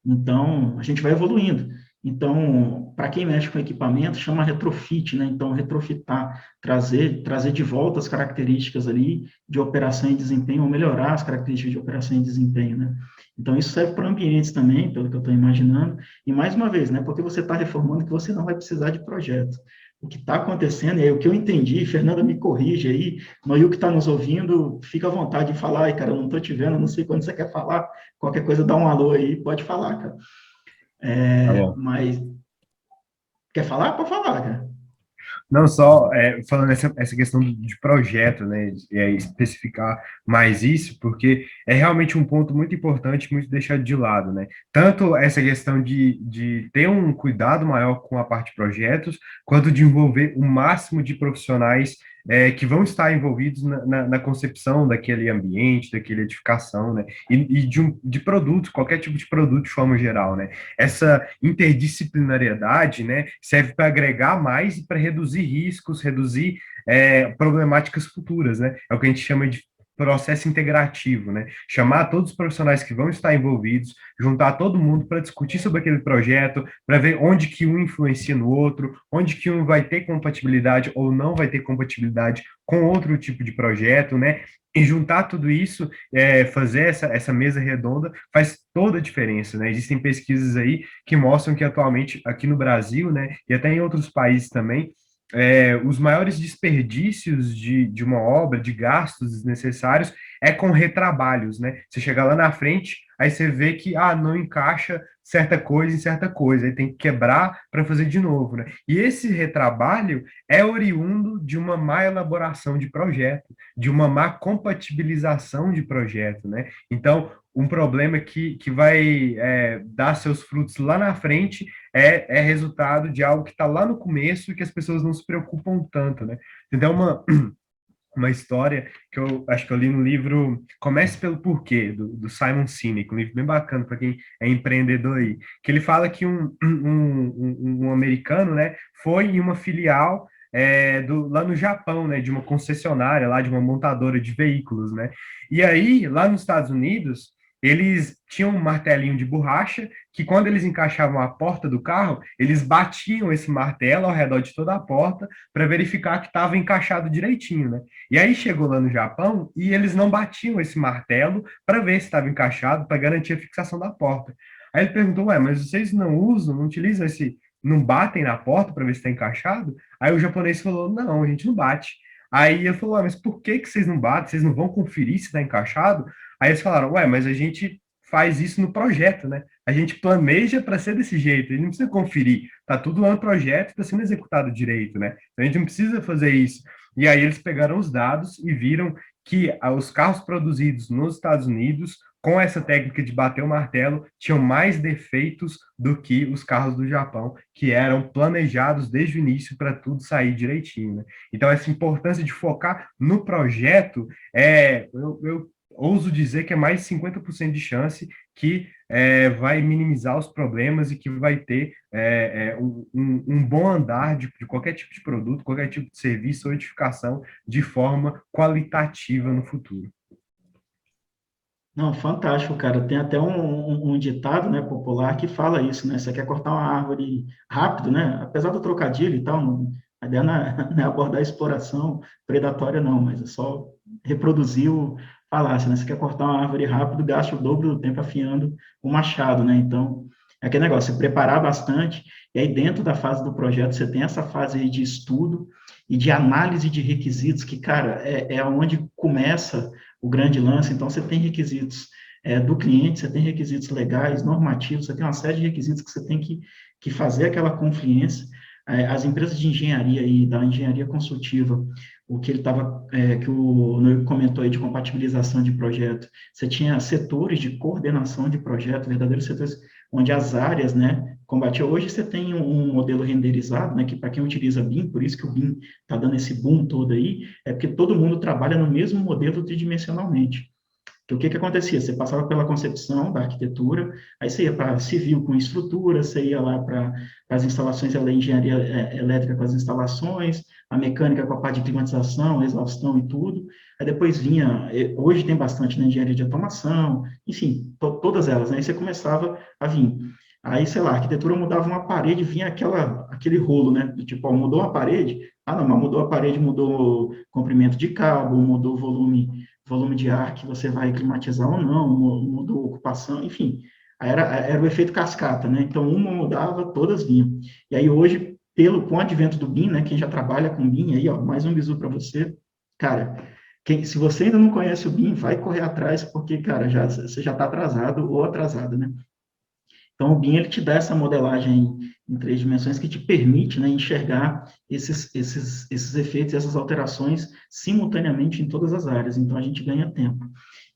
Então, a gente vai evoluindo. Então, para quem mexe com equipamento, chama retrofit, né? Então, retrofitar, trazer de volta as características ali de operação e desempenho, ou melhorar as características de operação e desempenho, né? Então, isso serve para ambientes também, pelo que eu estou imaginando. E, mais uma vez, né? Porque você está reformando que você não vai precisar de projeto. O que está acontecendo, e aí o que eu entendi, Fernanda me corrige aí, Noil que está nos ouvindo, fica à vontade de falar, aí, cara, eu não estou te vendo, não sei quando você quer falar, qualquer coisa dá um alô aí, pode falar, cara. Tá bom. Mas, quer falar? Pode falar, cara. Não só falando essa questão de projeto, né, e aí especificar mais isso, porque é realmente um ponto muito importante, muito deixado de lado, né? Tanto essa questão de ter um cuidado maior com a parte de projetos, quanto de envolver o máximo de profissionais que vão estar envolvidos na concepção daquele ambiente, daquela edificação, né? E de produtos, qualquer tipo de produto de forma geral, né? Essa interdisciplinariedade, né, serve para agregar mais e para reduzir riscos, reduzir problemáticas futuras, né? É o que a gente chama de processo integrativo, né? Chamar todos os profissionais que vão estar envolvidos, juntar todo mundo para discutir sobre aquele projeto, para ver onde que um influencia no outro, onde que um vai ter compatibilidade ou não vai ter compatibilidade com outro tipo de projeto, né? E juntar tudo isso, fazer essa mesa redonda, faz toda a diferença, né? Existem pesquisas aí que mostram que atualmente aqui no Brasil, né, e até em outros países também, os maiores desperdícios de uma obra, de gastos desnecessários, é com retrabalhos, né? Você chega lá na frente, aí você vê que não encaixa certa coisa em certa coisa, aí tem que quebrar para fazer de novo, né? E esse retrabalho é oriundo de uma má elaboração de projeto, de uma má compatibilização de projeto, né? Então, um problema que vai dar seus frutos lá na frente é resultado de algo que está lá no começo e que as pessoas não se preocupam tanto, né? Então, uma história que eu acho que eu li no livro Comece pelo Porquê, do Simon Sinek, um livro bem bacana para quem é empreendedor aí, que ele fala que um americano, né, foi em uma filial lá no Japão, né, de uma concessionária, lá de uma montadora de veículos, né, e aí, lá nos Estados Unidos, eles tinham um martelinho de borracha que, quando eles encaixavam a porta do carro, eles batiam esse martelo ao redor de toda a porta para verificar que estava encaixado direitinho, né? E aí chegou lá no Japão e eles não batiam esse martelo para ver se estava encaixado, para garantir a fixação da porta. Aí ele perguntou, ué, mas vocês não usam, não utilizam não batem na porta para ver se está encaixado? Aí o japonês falou, não, a gente não bate. Aí ele falou, ué, mas por que vocês não batem? Vocês não vão conferir se está encaixado? Aí eles falaram, ué, mas a gente faz isso no projeto, né? A gente planeja para ser desse jeito, a gente não precisa conferir. Tá tudo lá no projeto, está sendo executado direito, né? Então a gente não precisa fazer isso. E aí eles pegaram os dados e viram que os carros produzidos nos Estados Unidos com essa técnica de bater o martelo, tinham mais defeitos do que os carros do Japão, que eram planejados desde o início para tudo sair direitinho, né? Então, essa importância de focar no projeto, eu ouso dizer que é mais de 50% de chance que vai minimizar os problemas e que vai ter um bom andar de qualquer tipo de produto, qualquer tipo de serviço ou edificação de forma qualitativa no futuro. Não, fantástico, cara. Tem até um ditado, né, popular que fala isso, né? Você quer cortar uma árvore rápido, né? Apesar do trocadilho e tal, a ideia não é, não é abordar a exploração predatória, não, mas é só reproduzir o falácia, né? Você quer cortar uma árvore rápido, gasta o dobro do tempo afiando o machado, né? Então, é aquele negócio, se preparar bastante, e aí dentro da fase do projeto você tem essa fase aí de estudo e de análise de requisitos, que, cara, é onde começa o grande lance. Então, você tem requisitos do cliente, você tem requisitos legais, normativos, você tem uma série de requisitos que você tem que fazer aquela confluência. As empresas de engenharia e da engenharia consultiva, o que ele estava, que o Noel comentou aí de compatibilização de projeto, você tinha setores de coordenação de projeto, verdadeiros setores, onde as áreas, né, combatiam. Hoje você tem um modelo renderizado, né, que para quem utiliza BIM, por isso que o BIM está dando esse boom todo aí, é porque todo mundo trabalha no mesmo modelo tridimensionalmente. Então, o que acontecia? Você passava pela concepção da arquitetura, aí você ia para civil com estrutura, você ia lá para as instalações, a engenharia elétrica com as instalações, a mecânica com a parte de climatização, exaustão e tudo. Aí depois vinha, hoje tem bastante na engenharia de automação, enfim, todas elas, né? Aí você começava a vir. Aí, sei lá, a arquitetura mudava uma parede, vinha aquele rolo, né? Tipo, ó, mudou a parede, não, mas mudou a parede, mudou o comprimento de cabo, mudou o volume de ar que você vai climatizar ou não, mudou a ocupação, enfim. Aí era o efeito cascata, né? Então, uma mudava, todas vinham. E aí, hoje, com o advento do BIM, né? Quem já trabalha com BIM, aí, ó, mais um bizu para você. Cara, se você ainda não conhece o BIM, vai correr atrás, porque, cara, você já está atrasado ou atrasada, né? Então, o BIM ele te dá essa modelagem em 3 dimensões que te permite, né, enxergar esses efeitos, essas alterações simultaneamente em todas as áreas. Então, a gente ganha tempo.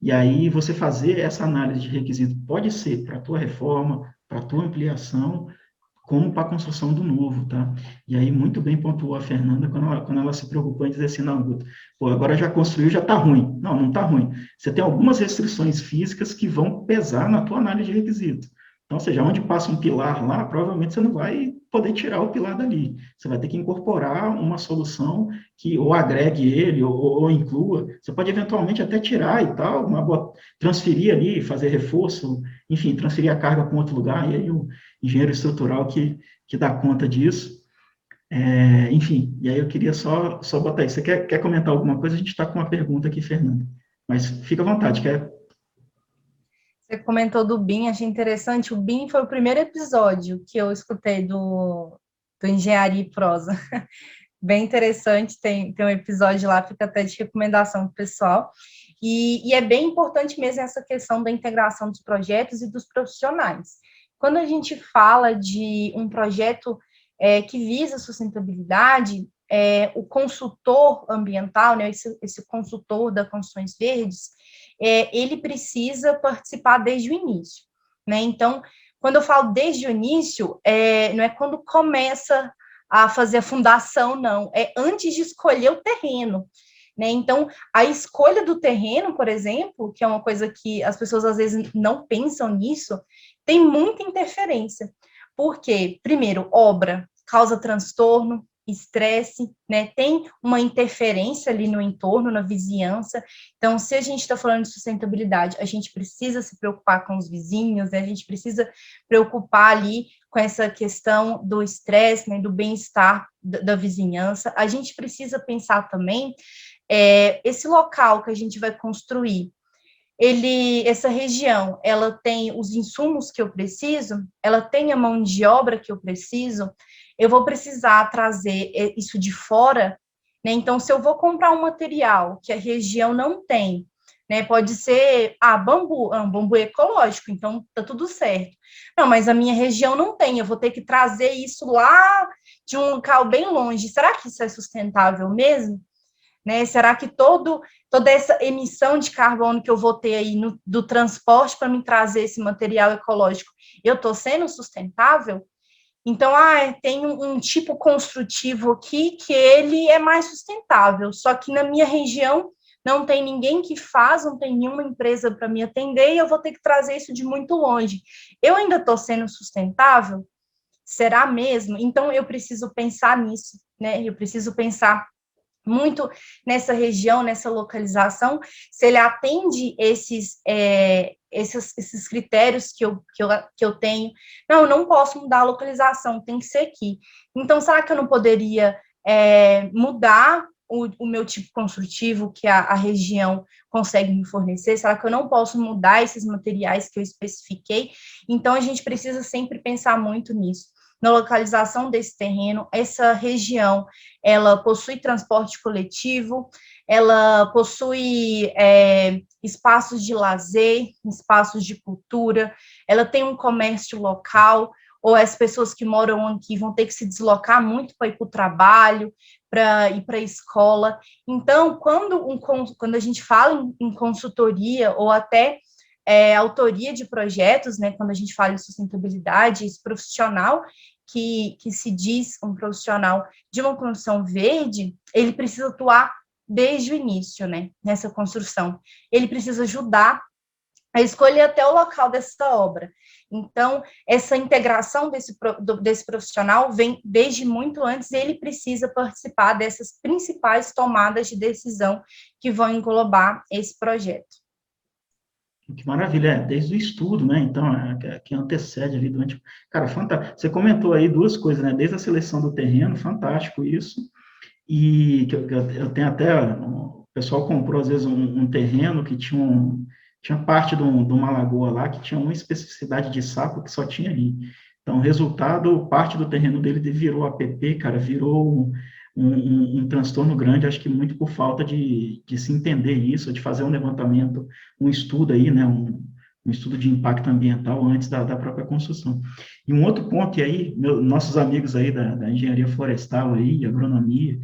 E aí, você fazer essa análise de requisito pode ser para a tua reforma, para a tua ampliação, como para a construção do novo, tá? E aí, muito bem pontuou a Fernanda quando ela se preocupou em dizer assim, não, Guto, pô, agora já construiu, já está ruim. Não, não está ruim. Você tem algumas restrições físicas que vão pesar na tua análise de requisito. Então, ou seja, onde passa um pilar lá, provavelmente você não vai poder tirar o pilar dali. Você vai ter que incorporar uma solução que ou agregue ele ou inclua. Você pode eventualmente até tirar e tal, transferir ali, fazer reforço, enfim, transferir a carga para um outro lugar, e aí o engenheiro estrutural que dá conta disso. Enfim, e aí eu queria só botar isso. Você quer comentar alguma coisa? A gente está com uma pergunta aqui, Fernanda. Mas fica à vontade, Você comentou do BIM, achei interessante. O BIM foi o primeiro episódio que eu escutei do Engenharia e Prosa. Bem interessante, tem um episódio lá, fica até de recomendação para o pessoal. E é bem importante mesmo essa questão da integração dos projetos e dos profissionais. Quando a gente fala de um projeto que visa sustentabilidade, o consultor ambiental, né, esse consultor das construções verdes, ele precisa participar desde o início, né? Então, quando eu falo desde o início, não é quando começa a fazer a fundação, não, é antes de escolher o terreno, né? Então, a escolha do terreno, por exemplo, que é uma coisa que as pessoas às vezes não pensam nisso, tem muita interferência, porque, primeiro, obra causa transtorno, estresse, né? Tem uma interferência ali no entorno, na vizinhança. Então, se a gente está falando de sustentabilidade, a gente precisa se preocupar com os vizinhos, né? A gente precisa preocupar ali com essa questão do estresse, né? Do bem-estar da vizinhança. A gente precisa pensar também esse local que a gente vai construir. Essa região, ela tem os insumos que eu preciso, ela tem a mão de obra que eu preciso, eu vou precisar trazer isso de fora, né? Então, se eu vou comprar um material que a região não tem, né? Pode ser, bambu ecológico, então tá tudo certo. Não, mas a minha região não tem, eu vou ter que trazer isso lá de um local bem longe. Será que isso é sustentável mesmo? Né? Será que todo toda essa emissão de carbono que eu vou ter aí do transporte para me trazer esse material ecológico, eu estou sendo sustentável? Então, tem um tipo construtivo aqui que ele é mais sustentável, só que na minha região não tem ninguém que faz, não tem nenhuma empresa para me atender, e eu vou ter que trazer isso de muito longe. Eu ainda estou sendo sustentável? Será mesmo? Então, eu preciso pensar nisso, né? Eu preciso pensar muito nessa região, nessa localização, se ele atende esses critérios que eu tenho. Não, eu não posso mudar a localização, tem que ser aqui. Então, será que eu não poderia mudar o meu tipo construtivo que a região consegue me fornecer? Será que eu não posso mudar esses materiais que eu especifiquei? Então, a gente precisa sempre pensar muito nisso, na localização desse terreno. Essa região, ela possui transporte coletivo, ela possui espaços de lazer, espaços de cultura, ela tem um comércio local, ou as pessoas que moram aqui vão ter que se deslocar muito para ir para o trabalho, para ir para a escola. Então, quando a gente fala em consultoria, ou até autoria de projetos, né, quando a gente fala em sustentabilidade, esse profissional que se diz um profissional de uma construção verde, ele precisa atuar desde o início, né, nessa construção. Ele precisa ajudar a escolher até o local dessa obra. Então, essa integração desse profissional vem desde muito antes, e ele precisa participar dessas principais tomadas de decisão que vão englobar esse projeto. Que maravilha, desde o estudo, né? Então, que antecede ali durante. Cara, fantástico. Você comentou aí duas coisas, né? Desde a seleção do terreno, fantástico isso. E que eu tenho até. O pessoal comprou, às vezes, um terreno que tinha parte de uma lagoa lá que tinha uma especificidade de sapo que só tinha ali. Então, o resultado, parte do terreno dele virou APP, cara, virou um transtorno grande, acho que muito por falta de se entender isso, de fazer um levantamento, um estudo aí, né, um estudo de impacto ambiental antes da própria construção. E um outro ponto, e aí, nossos amigos aí da engenharia florestal aí, agronomia,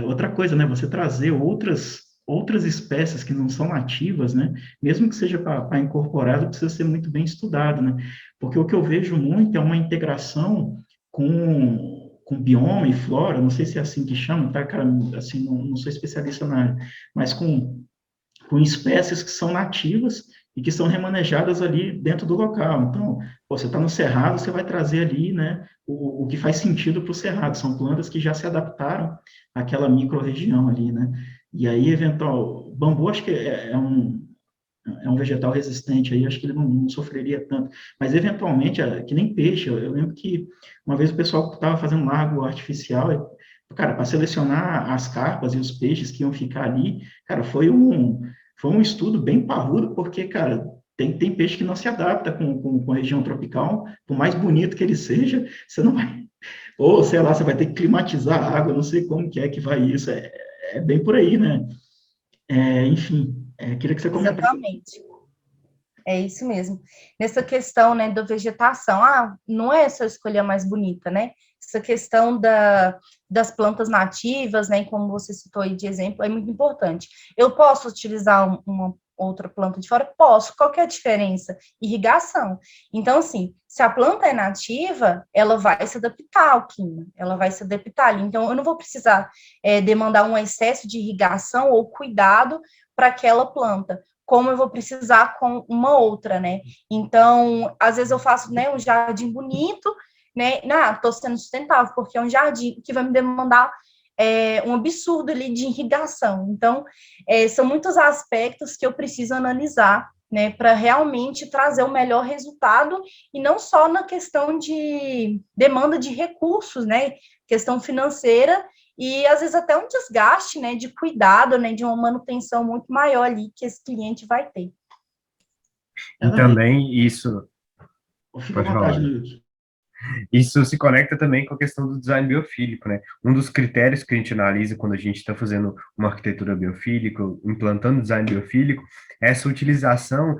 outra coisa, né, você trazer outras espécies que não são nativas, né, mesmo que seja para incorporar, precisa ser muito bem estudado, né, porque o que eu vejo muito é uma integração com bioma e flora, não sei se é assim que chama, tá, cara, assim, não sou especialista na área, mas com espécies que são nativas e que são remanejadas ali dentro do local. Então, você está no Cerrado, você vai trazer ali, né, o que faz sentido para o Cerrado, são plantas que já se adaptaram àquela micro-região ali, né, e aí, eventual, bambu, acho que é um vegetal resistente aí, acho que ele não sofreria tanto. Mas, eventualmente, que nem peixe, eu lembro que uma vez o pessoal estava fazendo lago artificial, cara, para selecionar as carpas e os peixes que iam ficar ali, cara, foi um estudo bem parrudo, porque, cara, tem peixe que não se adapta com a região tropical, por mais bonito que ele seja, você não vai... Ou, sei lá, você vai ter que climatizar a água, não sei como que é que vai isso, é bem por aí, né? Enfim, queria que você comentasse. Exatamente. É isso mesmo. Nessa questão, né, da vegetação, não é só escolher a mais bonita, né? Essa questão das plantas nativas, né, como você citou aí de exemplo, é muito importante. Eu posso utilizar uma outra planta de fora? Posso. Qual que é a diferença? Irrigação. Então, assim, se a planta é nativa, ela vai se adaptar ao clima, ela vai se adaptar ali. Então, eu não vou precisar demandar um excesso de irrigação ou cuidado para aquela planta, como eu vou precisar com uma outra, né? Então, às vezes eu faço, né, um jardim bonito, né? Estou sendo sustentável, porque é um jardim que vai me demandar um absurdo ali de irrigação. Então, são muitos aspectos que eu preciso analisar, né, para realmente trazer o melhor resultado, e não só na questão de demanda de recursos, né, questão financeira, e às vezes até um desgaste, né, de cuidado, né, de uma manutenção muito maior ali que esse cliente vai ter. E também isso... Fica à vontade, Luiz. Isso se conecta também com a questão do design biofílico, né? Um dos critérios que a gente analisa quando a gente está fazendo uma arquitetura biofílica, implantando design biofílico, é essa utilização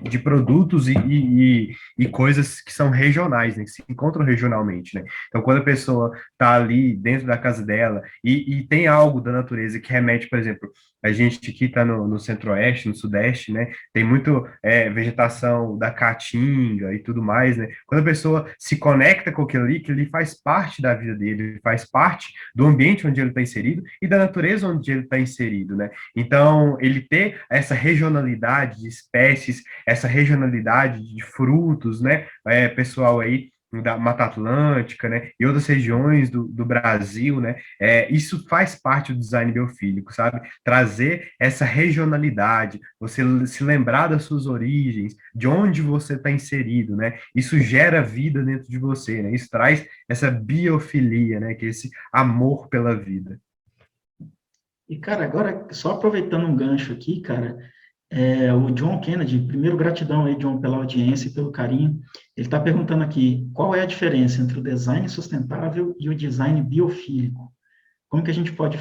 de produtos e coisas que são regionais, né? Que se encontram regionalmente, né? Então, quando a pessoa está ali dentro da casa dela e tem algo da natureza que remete, por exemplo, A gente aqui está no centro-oeste, no sudeste, né? Tem muito vegetação da caatinga e tudo mais, né? Quando a pessoa se conecta com aquilo ali faz parte da vida dele, faz parte do ambiente onde ele está inserido e da natureza onde ele está inserido, né? Então, ele ter essa regionalidade de espécies, essa regionalidade de frutos, né? Pessoal aí da Mata Atlântica, né, e outras regiões do Brasil, né, isso faz parte do design biofílico, sabe? Trazer essa regionalidade, você se lembrar das suas origens, de onde você está inserido, né? Isso gera vida dentro de você, né? Isso traz essa biofilia, né, que é esse amor pela vida. E, cara, agora, só aproveitando um gancho aqui, cara, o John Kennedy, primeiro gratidão aí, John, pela audiência e pelo carinho. Ele está perguntando aqui, qual é a diferença entre o design sustentável e o design biofílico? Como que a gente pode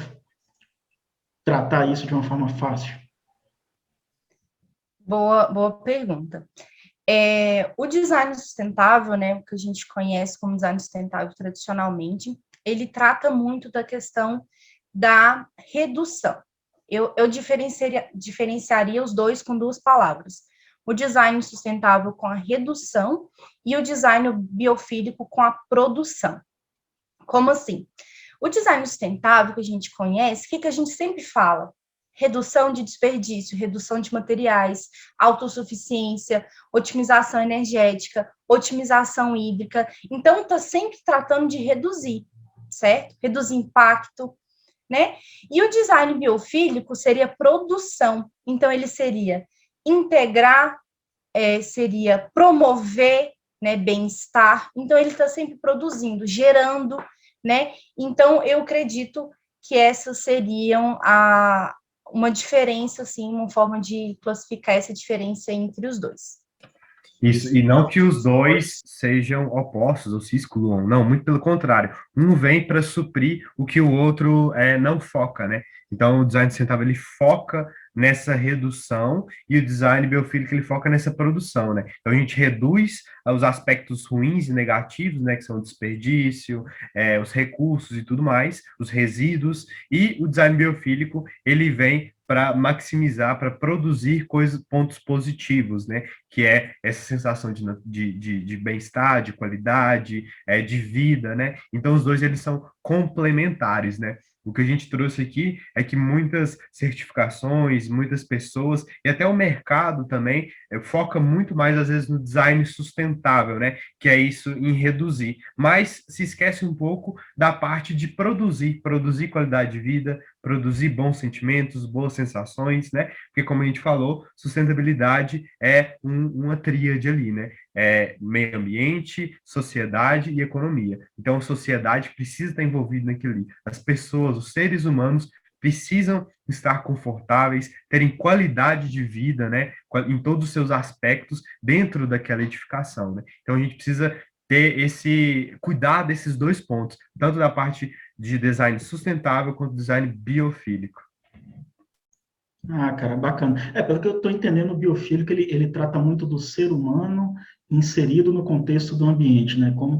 tratar isso de uma forma fácil? Boa pergunta. O design sustentável, né, o que a gente conhece como design sustentável tradicionalmente, ele trata muito da questão da redução. Eu diferenciaria os dois com duas palavras. O design sustentável com a redução e o design biofílico com a produção. Como assim? O design sustentável que a gente conhece, o que a gente sempre fala? Redução de desperdício, redução de materiais, autossuficiência, otimização energética, otimização hídrica. Então, está sempre tratando de reduzir, certo? Reduzir impacto, né? E o design biofílico seria produção. Então, ele seria integrar, seria promover, né, bem-estar. Então, ele está sempre produzindo, gerando, né? Então, eu acredito que essas seriam uma diferença, assim, uma forma de classificar essa diferença entre os dois. Isso, e não que os dois sejam opostos ou se excluam, não, muito pelo contrário. Um vem para suprir o que o outro não foca, né? Então, o design sustentável, ele foca nessa redução e o design biofílico, ele foca nessa produção, né? Então, a gente reduz os aspectos ruins e negativos, né? Que são o desperdício, os recursos e tudo mais, os resíduos, e o design biofílico, ele vem para maximizar, para produzir pontos positivos, né? Que é essa sensação de bem-estar, de qualidade, de vida, né? Então, os dois, eles são complementares, né? O que a gente trouxe aqui é que muitas certificações, muitas pessoas, e até o mercado também, foca muito mais, às vezes, no design sustentável, né? Que é isso em reduzir. Mas se esquece um pouco da parte de produzir qualidade de vida, produzir bons sentimentos, boas sensações, né? Porque, como a gente falou, sustentabilidade é uma tríade ali, né? Meio ambiente, sociedade e economia. Então, a sociedade precisa estar envolvida naquilo ali. As pessoas, os seres humanos, precisam estar confortáveis, terem qualidade de vida, né? Em todos os seus aspectos dentro daquela edificação, né? Então, a gente precisa cuidar desses dois pontos, tanto da parte de design sustentável quanto design biofílico. Ah, cara, bacana. Pelo que eu estou entendendo, o biofílico, ele trata muito do ser humano inserido no contexto do ambiente, né? Como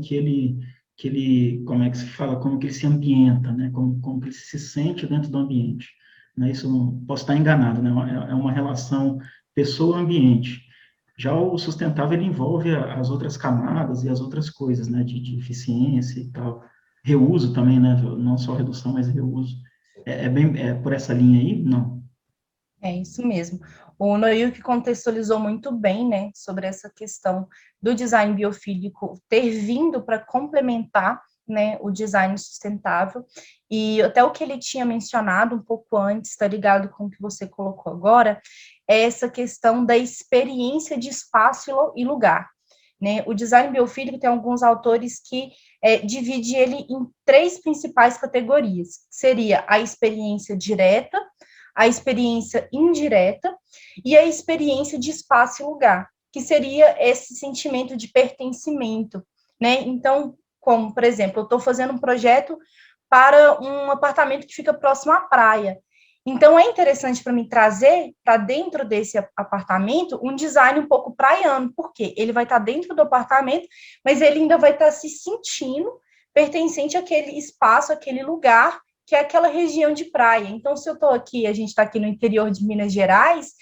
é que se fala, como que ele se ambienta, né? Como que ele se sente dentro do ambiente. Né? Isso não posso estar enganado, né? É uma relação pessoa-ambiente. Já o sustentável, ele envolve as outras camadas e as outras coisas, né? De eficiência e tal. Reuso também, né? Não só redução, mas reuso. É por essa linha aí? Não. É isso mesmo. O Noil que contextualizou muito bem, né, sobre essa questão do design biofílico ter vindo para complementar, né, o design sustentável, e até o que ele tinha mencionado um pouco antes, está ligado com o que você colocou agora, é essa questão da experiência de espaço e lugar, né? O design biofílico tem alguns autores que divide ele em três principais categorias, seria a experiência direta, a experiência indireta e a experiência de espaço e lugar, que seria esse sentimento de pertencimento, né? Então, como, por exemplo, eu estou fazendo um projeto para um apartamento que fica próximo à praia. Então, é interessante para mim trazer para dentro desse apartamento um design um pouco praiano, porque ele vai estar dentro do apartamento, mas ele ainda vai estar se sentindo pertencente àquele espaço, àquele lugar, que é aquela região de praia. Então, se eu estou aqui, a gente está aqui no interior de Minas Gerais,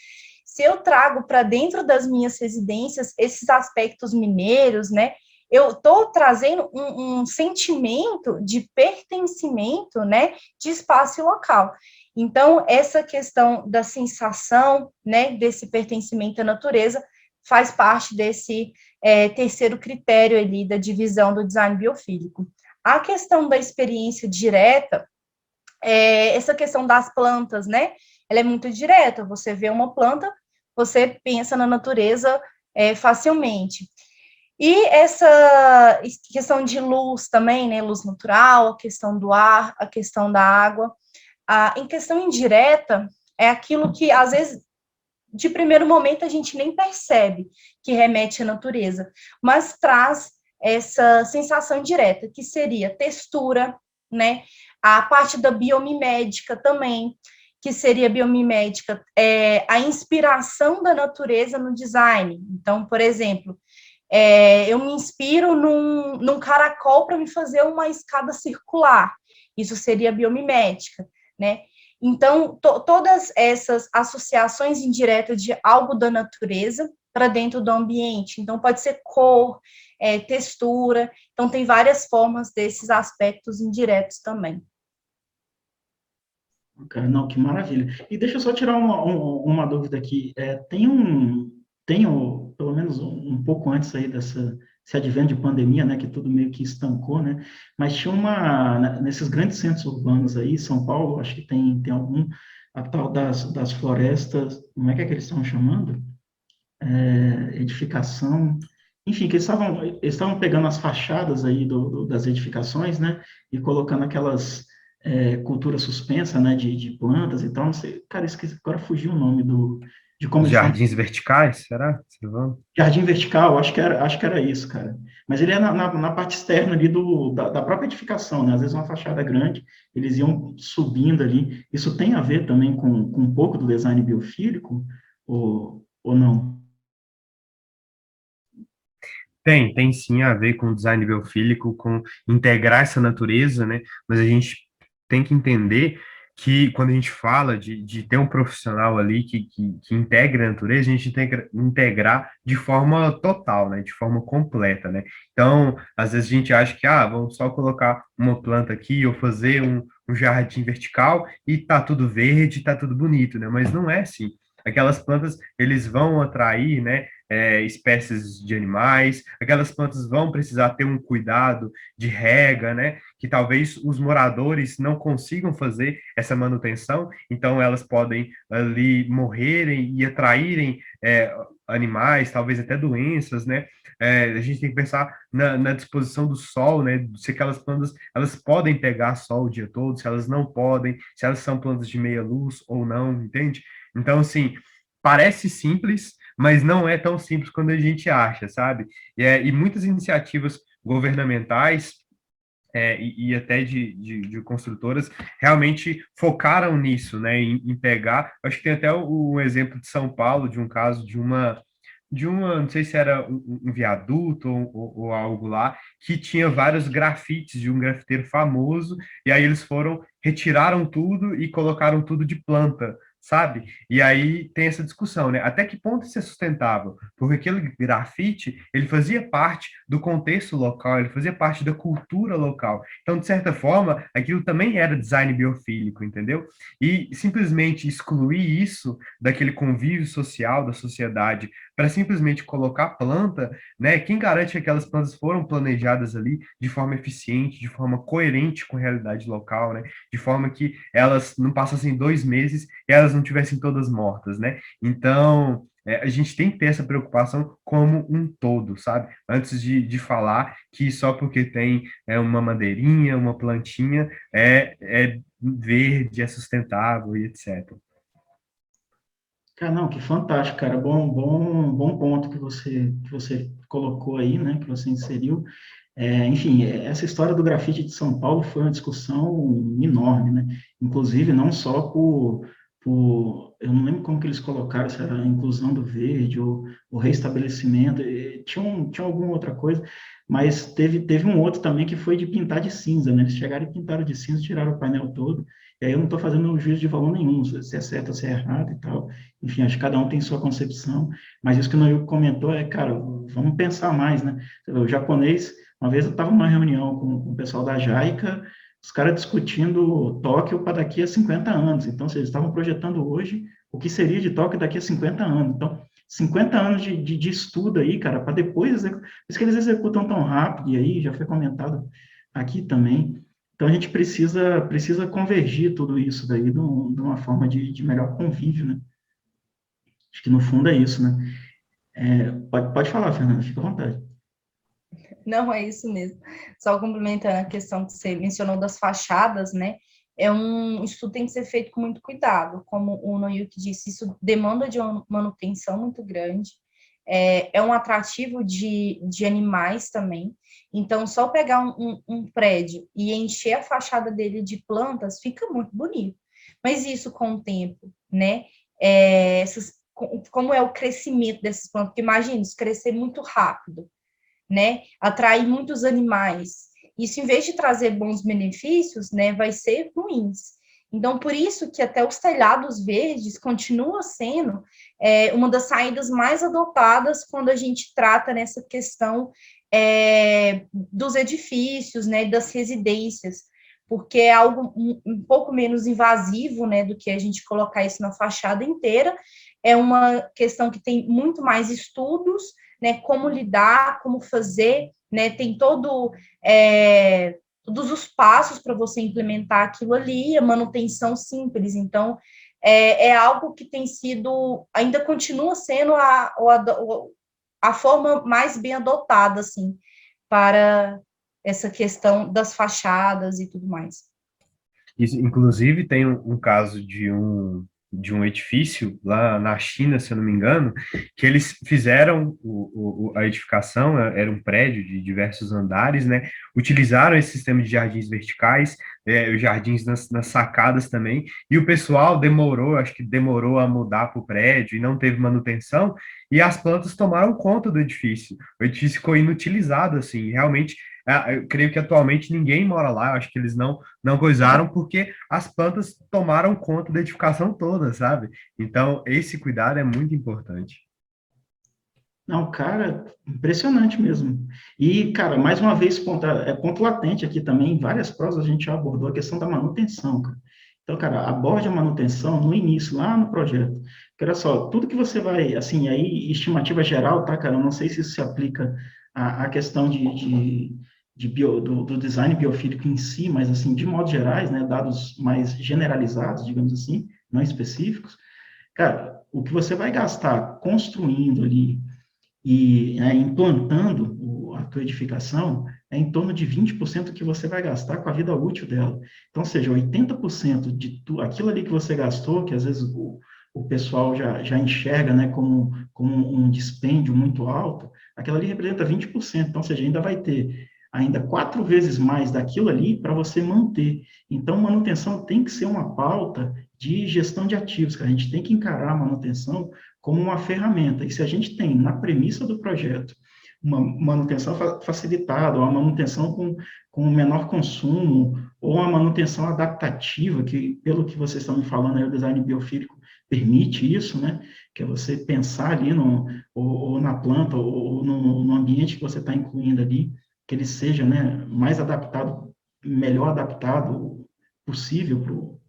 se eu trago para dentro das minhas residências esses aspectos mineiros, né? Eu estou trazendo um sentimento de pertencimento, né, de espaço e local. Então, essa questão da sensação, né, desse pertencimento à natureza, faz parte desse terceiro critério ali da divisão do design biofílico. A questão da experiência direta, essa questão das plantas, né, ela é muito direta. Você vê uma planta, você pensa na natureza facilmente. E essa questão de luz também, né, luz natural, a questão do ar, a questão da água. Em questão indireta, é aquilo que, às vezes, de primeiro momento, a gente nem percebe que remete à natureza, mas traz essa sensação direta, que seria textura, né? A parte da biomimética também, que seria biomimética, a inspiração da natureza no design. Então, por exemplo, eu me inspiro num caracol para me fazer uma escada circular. Isso seria biomimética, né? Então, todas essas associações indiretas de algo da natureza para dentro do ambiente. Então, pode ser cor, textura. Então, tem várias formas desses aspectos indiretos também. Cara, não, que maravilha. E deixa eu só tirar uma dúvida aqui. Pelo menos um pouco antes aí desse advento de pandemia, né, que tudo meio que estancou, né, mas tinha nesses grandes centros urbanos aí, São Paulo, acho que tem algum, a tal das florestas, como é que eles estão chamando? Edificação, enfim, que eles estavam pegando as fachadas aí das edificações, né, e colocando aquelas cultura suspensa, né, de plantas e tal, não sei, cara, esqueci, agora fugiu o nome de como Os eles estavam. jardins verticais, será, Silvano? Jardim vertical, acho que era isso, cara. Mas ele é na parte externa ali da própria edificação, né? Às vezes uma fachada grande, eles iam subindo ali. Isso tem a ver também com um pouco do design biofílico, ou não? Tem sim a ver com design biofílico, com integrar essa natureza, né? Mas a gente tem que entender que quando a gente fala de ter um profissional ali que integra a natureza, a gente tem que integrar de forma total, né? De forma completa, né? Então, às vezes a gente acha que, vamos só colocar uma planta aqui ou fazer um jardim vertical e tá tudo verde, tá tudo bonito, né? Mas não é assim. Aquelas plantas, eles vão atrair, né? Espécies de animais, aquelas plantas vão precisar ter um cuidado de rega, né? Que talvez os moradores não consigam fazer essa manutenção, então elas podem ali morrerem e atraírem animais, talvez até doenças, né? A gente tem que pensar na disposição do sol, né? Se aquelas plantas elas podem pegar sol o dia todo, se elas não podem, se elas são plantas de meia luz ou não, entende? Então, assim, parece simples, mas não é tão simples quando a gente acha, sabe? E muitas iniciativas governamentais e até de construtoras realmente focaram nisso, né? Em pegar. Acho que tem até o exemplo de São Paulo, de um caso não sei se era um viaduto ou algo lá, que tinha vários grafites de um grafiteiro famoso, e aí eles retiraram tudo e colocaram tudo de planta, sabe? E aí tem essa discussão, né? Até que ponto isso é sustentável? Porque aquele grafite, ele fazia parte do contexto local, ele fazia parte da cultura local. Então, de certa forma, aquilo também era design biofílico, entendeu? E simplesmente excluir isso daquele convívio social da sociedade para simplesmente colocar planta, né? Quem garante que aquelas plantas foram planejadas ali de forma eficiente, de forma coerente com a realidade local, né? De forma que elas não passassem 2 meses e elas não tivessem todas mortas, né? Então, a gente tem que ter essa preocupação como um todo, sabe? Antes de falar que só porque tem uma madeirinha, uma plantinha, é verde, é sustentável e etc. Cara, não, que fantástico, cara. Bom, bom, bom ponto que você colocou aí, né? Que você inseriu. Enfim, essa história do grafite de São Paulo foi uma discussão enorme, né? Inclusive, não só eu não lembro como que eles colocaram, se era a inclusão do verde ou o reestabelecimento, tinha alguma outra coisa, mas teve um outro também que foi de pintar de cinza, né? Eles chegaram e pintaram de cinza, tiraram o painel todo, e aí eu não estou fazendo um juízo de valor nenhum, se é certo ou se é errado e tal, enfim, acho que cada um tem sua concepção, mas isso que o Noyuki comentou cara, vamos pensar mais, né? O japonês, uma vez eu estava numa reunião com o pessoal da JICA, os caras discutindo Tóquio para daqui a 50 anos. Então, se eles estavam projetando hoje o que seria de Tóquio daqui a 50 anos. Então, 50 anos de estudo aí, cara, para depois... Por isso que eles executam tão rápido, e aí já foi comentado aqui também. Então, a gente precisa convergir tudo isso daí de uma forma de melhor convívio, né? Acho que no fundo é isso, né? Pode falar, Fernanda, fica à vontade. Não, é isso mesmo. Só complementando a questão que você mencionou das fachadas, né? É um estudo que tem que ser feito com muito cuidado. Como o Noyuki disse, isso demanda de uma manutenção muito grande. É um atrativo de animais também. Então, só pegar um prédio e encher a fachada dele de plantas fica muito bonito. Mas isso com o tempo, né? Como é o crescimento dessas plantas? Porque imagina, isso crescer muito rápido, né? Atrair muitos animais. Isso, em vez de trazer bons benefícios, né, vai ser ruins. Então, por isso que até os telhados verdes continua sendo uma das saídas mais adotadas quando a gente trata nessa questão dos edifícios, né, das residências, porque é algo um pouco menos invasivo, né, do que a gente colocar isso na fachada inteira. É uma questão que tem muito mais estudos, né, como lidar, como fazer, né, tem todos os passos para você implementar aquilo ali, a manutenção simples. Então, é algo que tem sido, ainda continua sendo a forma mais bem adotada, assim, para essa questão das fachadas e tudo mais. Isso, inclusive, tem um caso de um edifício lá na China, se eu não me engano, que eles fizeram a edificação, era um prédio de diversos andares, né? Utilizaram esse sistema de jardins verticais, os jardins nas sacadas também, e o pessoal acho que demorou a mudar para o prédio e não teve manutenção, e as plantas tomaram conta do edifício. O edifício ficou inutilizado, assim, realmente. Eu creio que atualmente ninguém mora lá, eu acho que eles não coisaram porque as plantas tomaram conta da edificação toda, sabe? Então, esse cuidado é muito importante. Não, cara, impressionante mesmo. E, cara, mais uma vez, ponto latente aqui também, em várias provas a gente já abordou a questão da manutenção, cara. Então, cara, aborde a manutenção no início, lá no projeto. Porque, olha só, tudo que você vai, assim, aí, estimativa geral, tá, cara? Eu não sei se isso se aplica à questão do design biofílico em si, mas, assim, de modo gerais, né, dados mais generalizados, digamos assim, não específicos. Cara, o que você vai gastar construindo ali, e implantando a tua edificação, é em torno de 20% que você vai gastar com a vida útil dela. Então, ou seja, 80% de aquilo ali que você gastou, que às vezes o pessoal já enxerga, né, como um dispêndio muito alto, aquilo ali representa 20%. Então, ou seja, ainda vai ter ainda 4 vezes mais daquilo ali para você manter. Então, manutenção tem que ser uma pauta de gestão de ativos, que a gente tem que encarar a manutenção como uma ferramenta. E se a gente tem na premissa do projeto uma manutenção facilitada, ou uma manutenção com menor consumo, ou uma manutenção adaptativa, que pelo que vocês estão me falando aí, o design biofílico permite isso, né? Que é você pensar ali ou na planta, ou no ambiente que você está incluindo ali, que ele seja, né, mais adaptado, melhor adaptado possível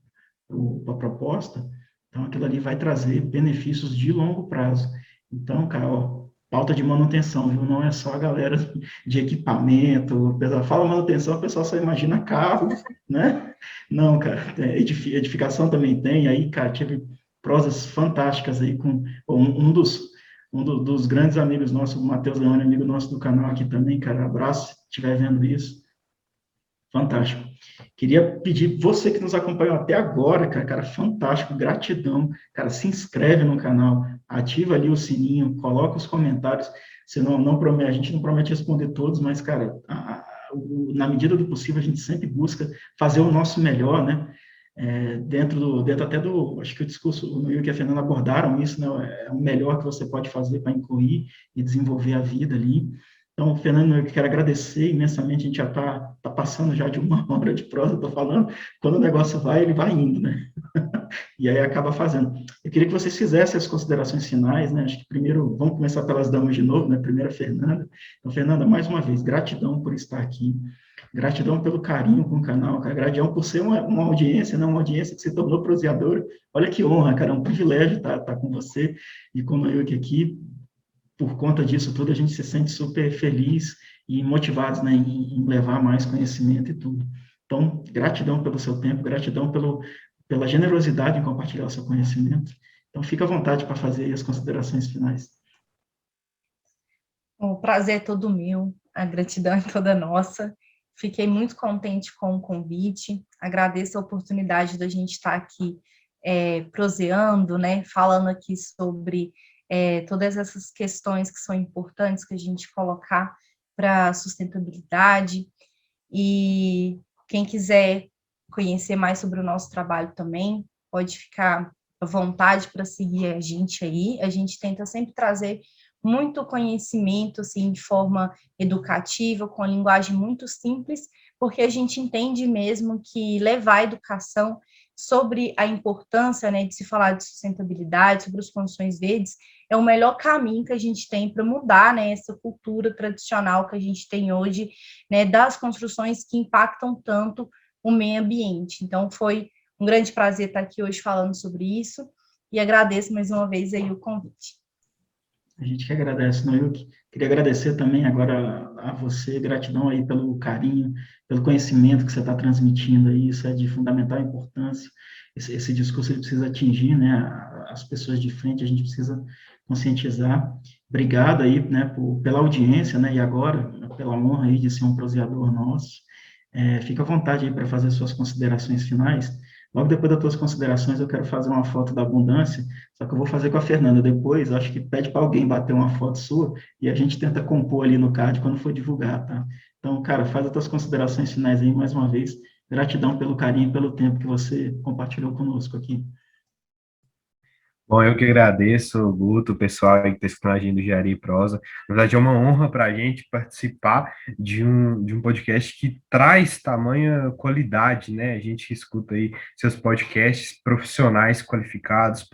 para a proposta. Então, aquilo ali vai trazer benefícios de longo prazo. Então, cara, ó, pauta de manutenção, viu? Não é só a galera de equipamento. O pessoal fala manutenção, o pessoal só imagina carro, né? Não, cara, edificação também tem. Aí, cara, tive prosas fantásticas aí com dos grandes amigos nossos, o Matheus Leone, amigo nosso do canal aqui também, cara. Abraço, se estiver vendo isso. Fantástico. Queria pedir, você que nos acompanhou até agora, cara, fantástico, gratidão. Cara, se inscreve no canal, ativa ali o sininho, coloca os comentários. Senão, a gente não promete responder todos, mas, cara, na medida do possível, a gente sempre busca fazer o nosso melhor, né? dentro até acho que o discurso, o Noil e a Fernanda abordaram isso, né, é o melhor que você pode fazer para incluir e desenvolver a vida ali. Então, Fernando, eu quero agradecer imensamente, a gente já está passando já de 1 hora de prosa, estou falando, quando o negócio vai, ele vai indo, né? E aí acaba fazendo. Eu queria que vocês fizessem as considerações finais, né? Acho que primeiro, vamos começar pelas damas de novo, né? Primeiro a Fernanda. Então, Fernanda, mais uma vez, gratidão por estar aqui, gratidão pelo carinho com o canal, cara, gratidão por ser uma audiência, né? Uma audiência que se tornou proseadora. Olha que honra, cara, é um privilégio estar com você e com o Noilke aqui. Por conta disso tudo, a gente se sente super feliz e motivados, né, em levar mais conhecimento e tudo. Então, gratidão pelo seu tempo, gratidão pela generosidade em compartilhar o seu conhecimento. Então, fica à vontade para fazer as considerações finais. O prazer é todo meu, a gratidão é toda nossa. Fiquei muito contente com o convite, agradeço a oportunidade da gente estar aqui proseando, né, falando aqui sobre todas essas questões que são importantes que a gente colocar para a sustentabilidade. E quem quiser conhecer mais sobre o nosso trabalho também, pode ficar à vontade para seguir a gente aí. A gente tenta sempre trazer muito conhecimento, assim, de forma educativa, com linguagem muito simples, porque a gente entende mesmo que levar a educação sobre a importância, né, de se falar de sustentabilidade, sobre as condições verdes, é o melhor caminho que a gente tem para mudar, né, essa cultura tradicional que a gente tem hoje, né, das construções que impactam tanto o meio ambiente. Então, foi um grande prazer estar aqui hoje falando sobre isso e agradeço mais uma vez aí o convite. A gente que agradece, Noilke. Queria agradecer também agora a você, gratidão aí pelo carinho, pelo conhecimento que você está transmitindo aí, isso é de fundamental importância. Esse discurso ele precisa atingir, né, as pessoas de frente, a gente precisa conscientizar. Obrigado aí, né, pela audiência, né, e agora, pela honra aí de ser um proseador nosso. Fica à vontade aí para fazer suas considerações finais. Logo depois das tuas considerações, eu quero fazer uma foto da abundância, só que eu vou fazer com a Fernanda depois, acho que pede para alguém bater uma foto sua, e a gente tenta compor ali no card quando for divulgar, tá? Então, cara, faz as tuas considerações finais aí, mais uma vez, gratidão pelo carinho e pelo tempo que você compartilhou conosco aqui. Bom, eu que agradeço, Guto, o pessoal aí que está escutando a gente do Engenharia e Prosa. Na verdade, é uma honra para a gente participar de um podcast que traz tamanha qualidade, né? A gente escuta aí seus podcasts profissionais qualificados,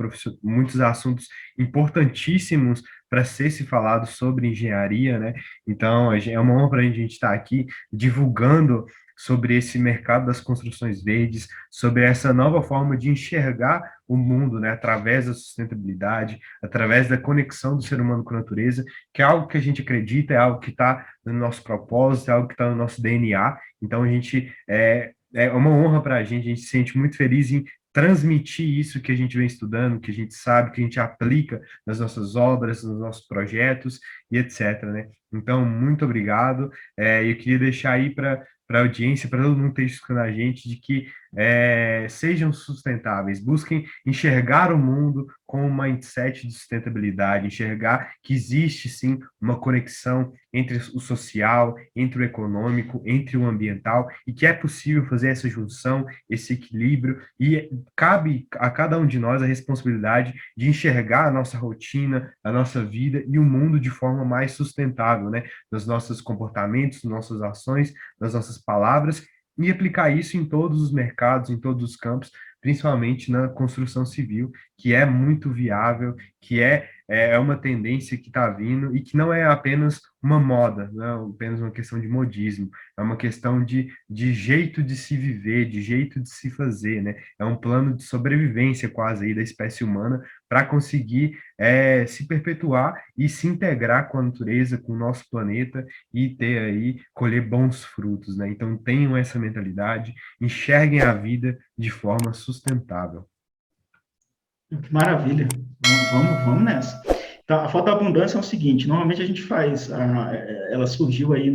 muitos assuntos importantíssimos para ser se falado sobre engenharia, né? Então, é uma honra para a gente estar aqui divulgando sobre esse mercado das construções verdes, sobre essa nova forma de enxergar o mundo, né, através da sustentabilidade, através da conexão do ser humano com a natureza, que é algo que a gente acredita, é algo que está no nosso propósito, é algo que está no nosso DNA. Então, é uma honra para a gente se sente muito feliz em transmitir isso que a gente vem estudando, que a gente sabe, que a gente aplica nas nossas obras, nos nossos projetos e etc, né? Então, muito obrigado. Eu queria deixar aí para a audiência, para todo mundo que esteja escutando a gente, de que sejam sustentáveis, busquem enxergar o mundo com um mindset de sustentabilidade, enxergar que existe sim uma conexão entre o social, entre o econômico, entre o ambiental, e que é possível fazer essa junção, esse equilíbrio, e cabe a cada um de nós a responsabilidade de enxergar a nossa rotina, a nossa vida e o mundo de forma mais sustentável, né? Nos nossos comportamentos, nas nossas ações, nas nossas palavras, e aplicar isso em todos os mercados, em todos os campos, principalmente na construção civil, que é muito viável, que é uma tendência que está vindo e que não é apenas uma moda, não é apenas uma questão de modismo, é uma questão de jeito de se viver, de jeito de se fazer, né? É um plano de sobrevivência quase aí da espécie humana para conseguir se perpetuar e se integrar com a natureza, com o nosso planeta e ter aí, colher bons frutos, né? Então tenham essa mentalidade, enxerguem a vida de forma sustentável. Que maravilha, vamos nessa. Então, a foto da abundância é o seguinte, normalmente a gente faz, ela surgiu aí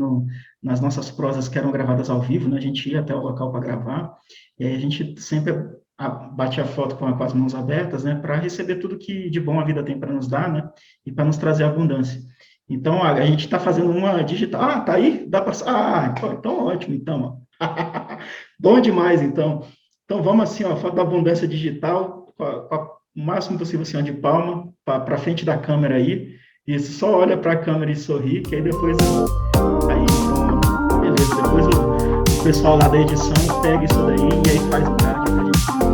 nas nossas prosas que eram gravadas ao vivo, né? A gente ia até o local para gravar, e aí a gente sempre bate a foto com as mãos abertas, né? Para receber tudo que de bom a vida tem para nos dar, né? E para nos trazer abundância. Então, a gente está fazendo uma digital. Ah, tá aí? Dá para... então ótimo, então. Bom demais, então. Então vamos assim, ó, foto da abundância digital, com o máximo possível assim, ó, de palma para frente da câmera aí. Isso, só olha para a câmera e sorri, que aí depois aí pronto, beleza. Depois o pessoal lá da edição pega isso daí e aí faz o cara que a gente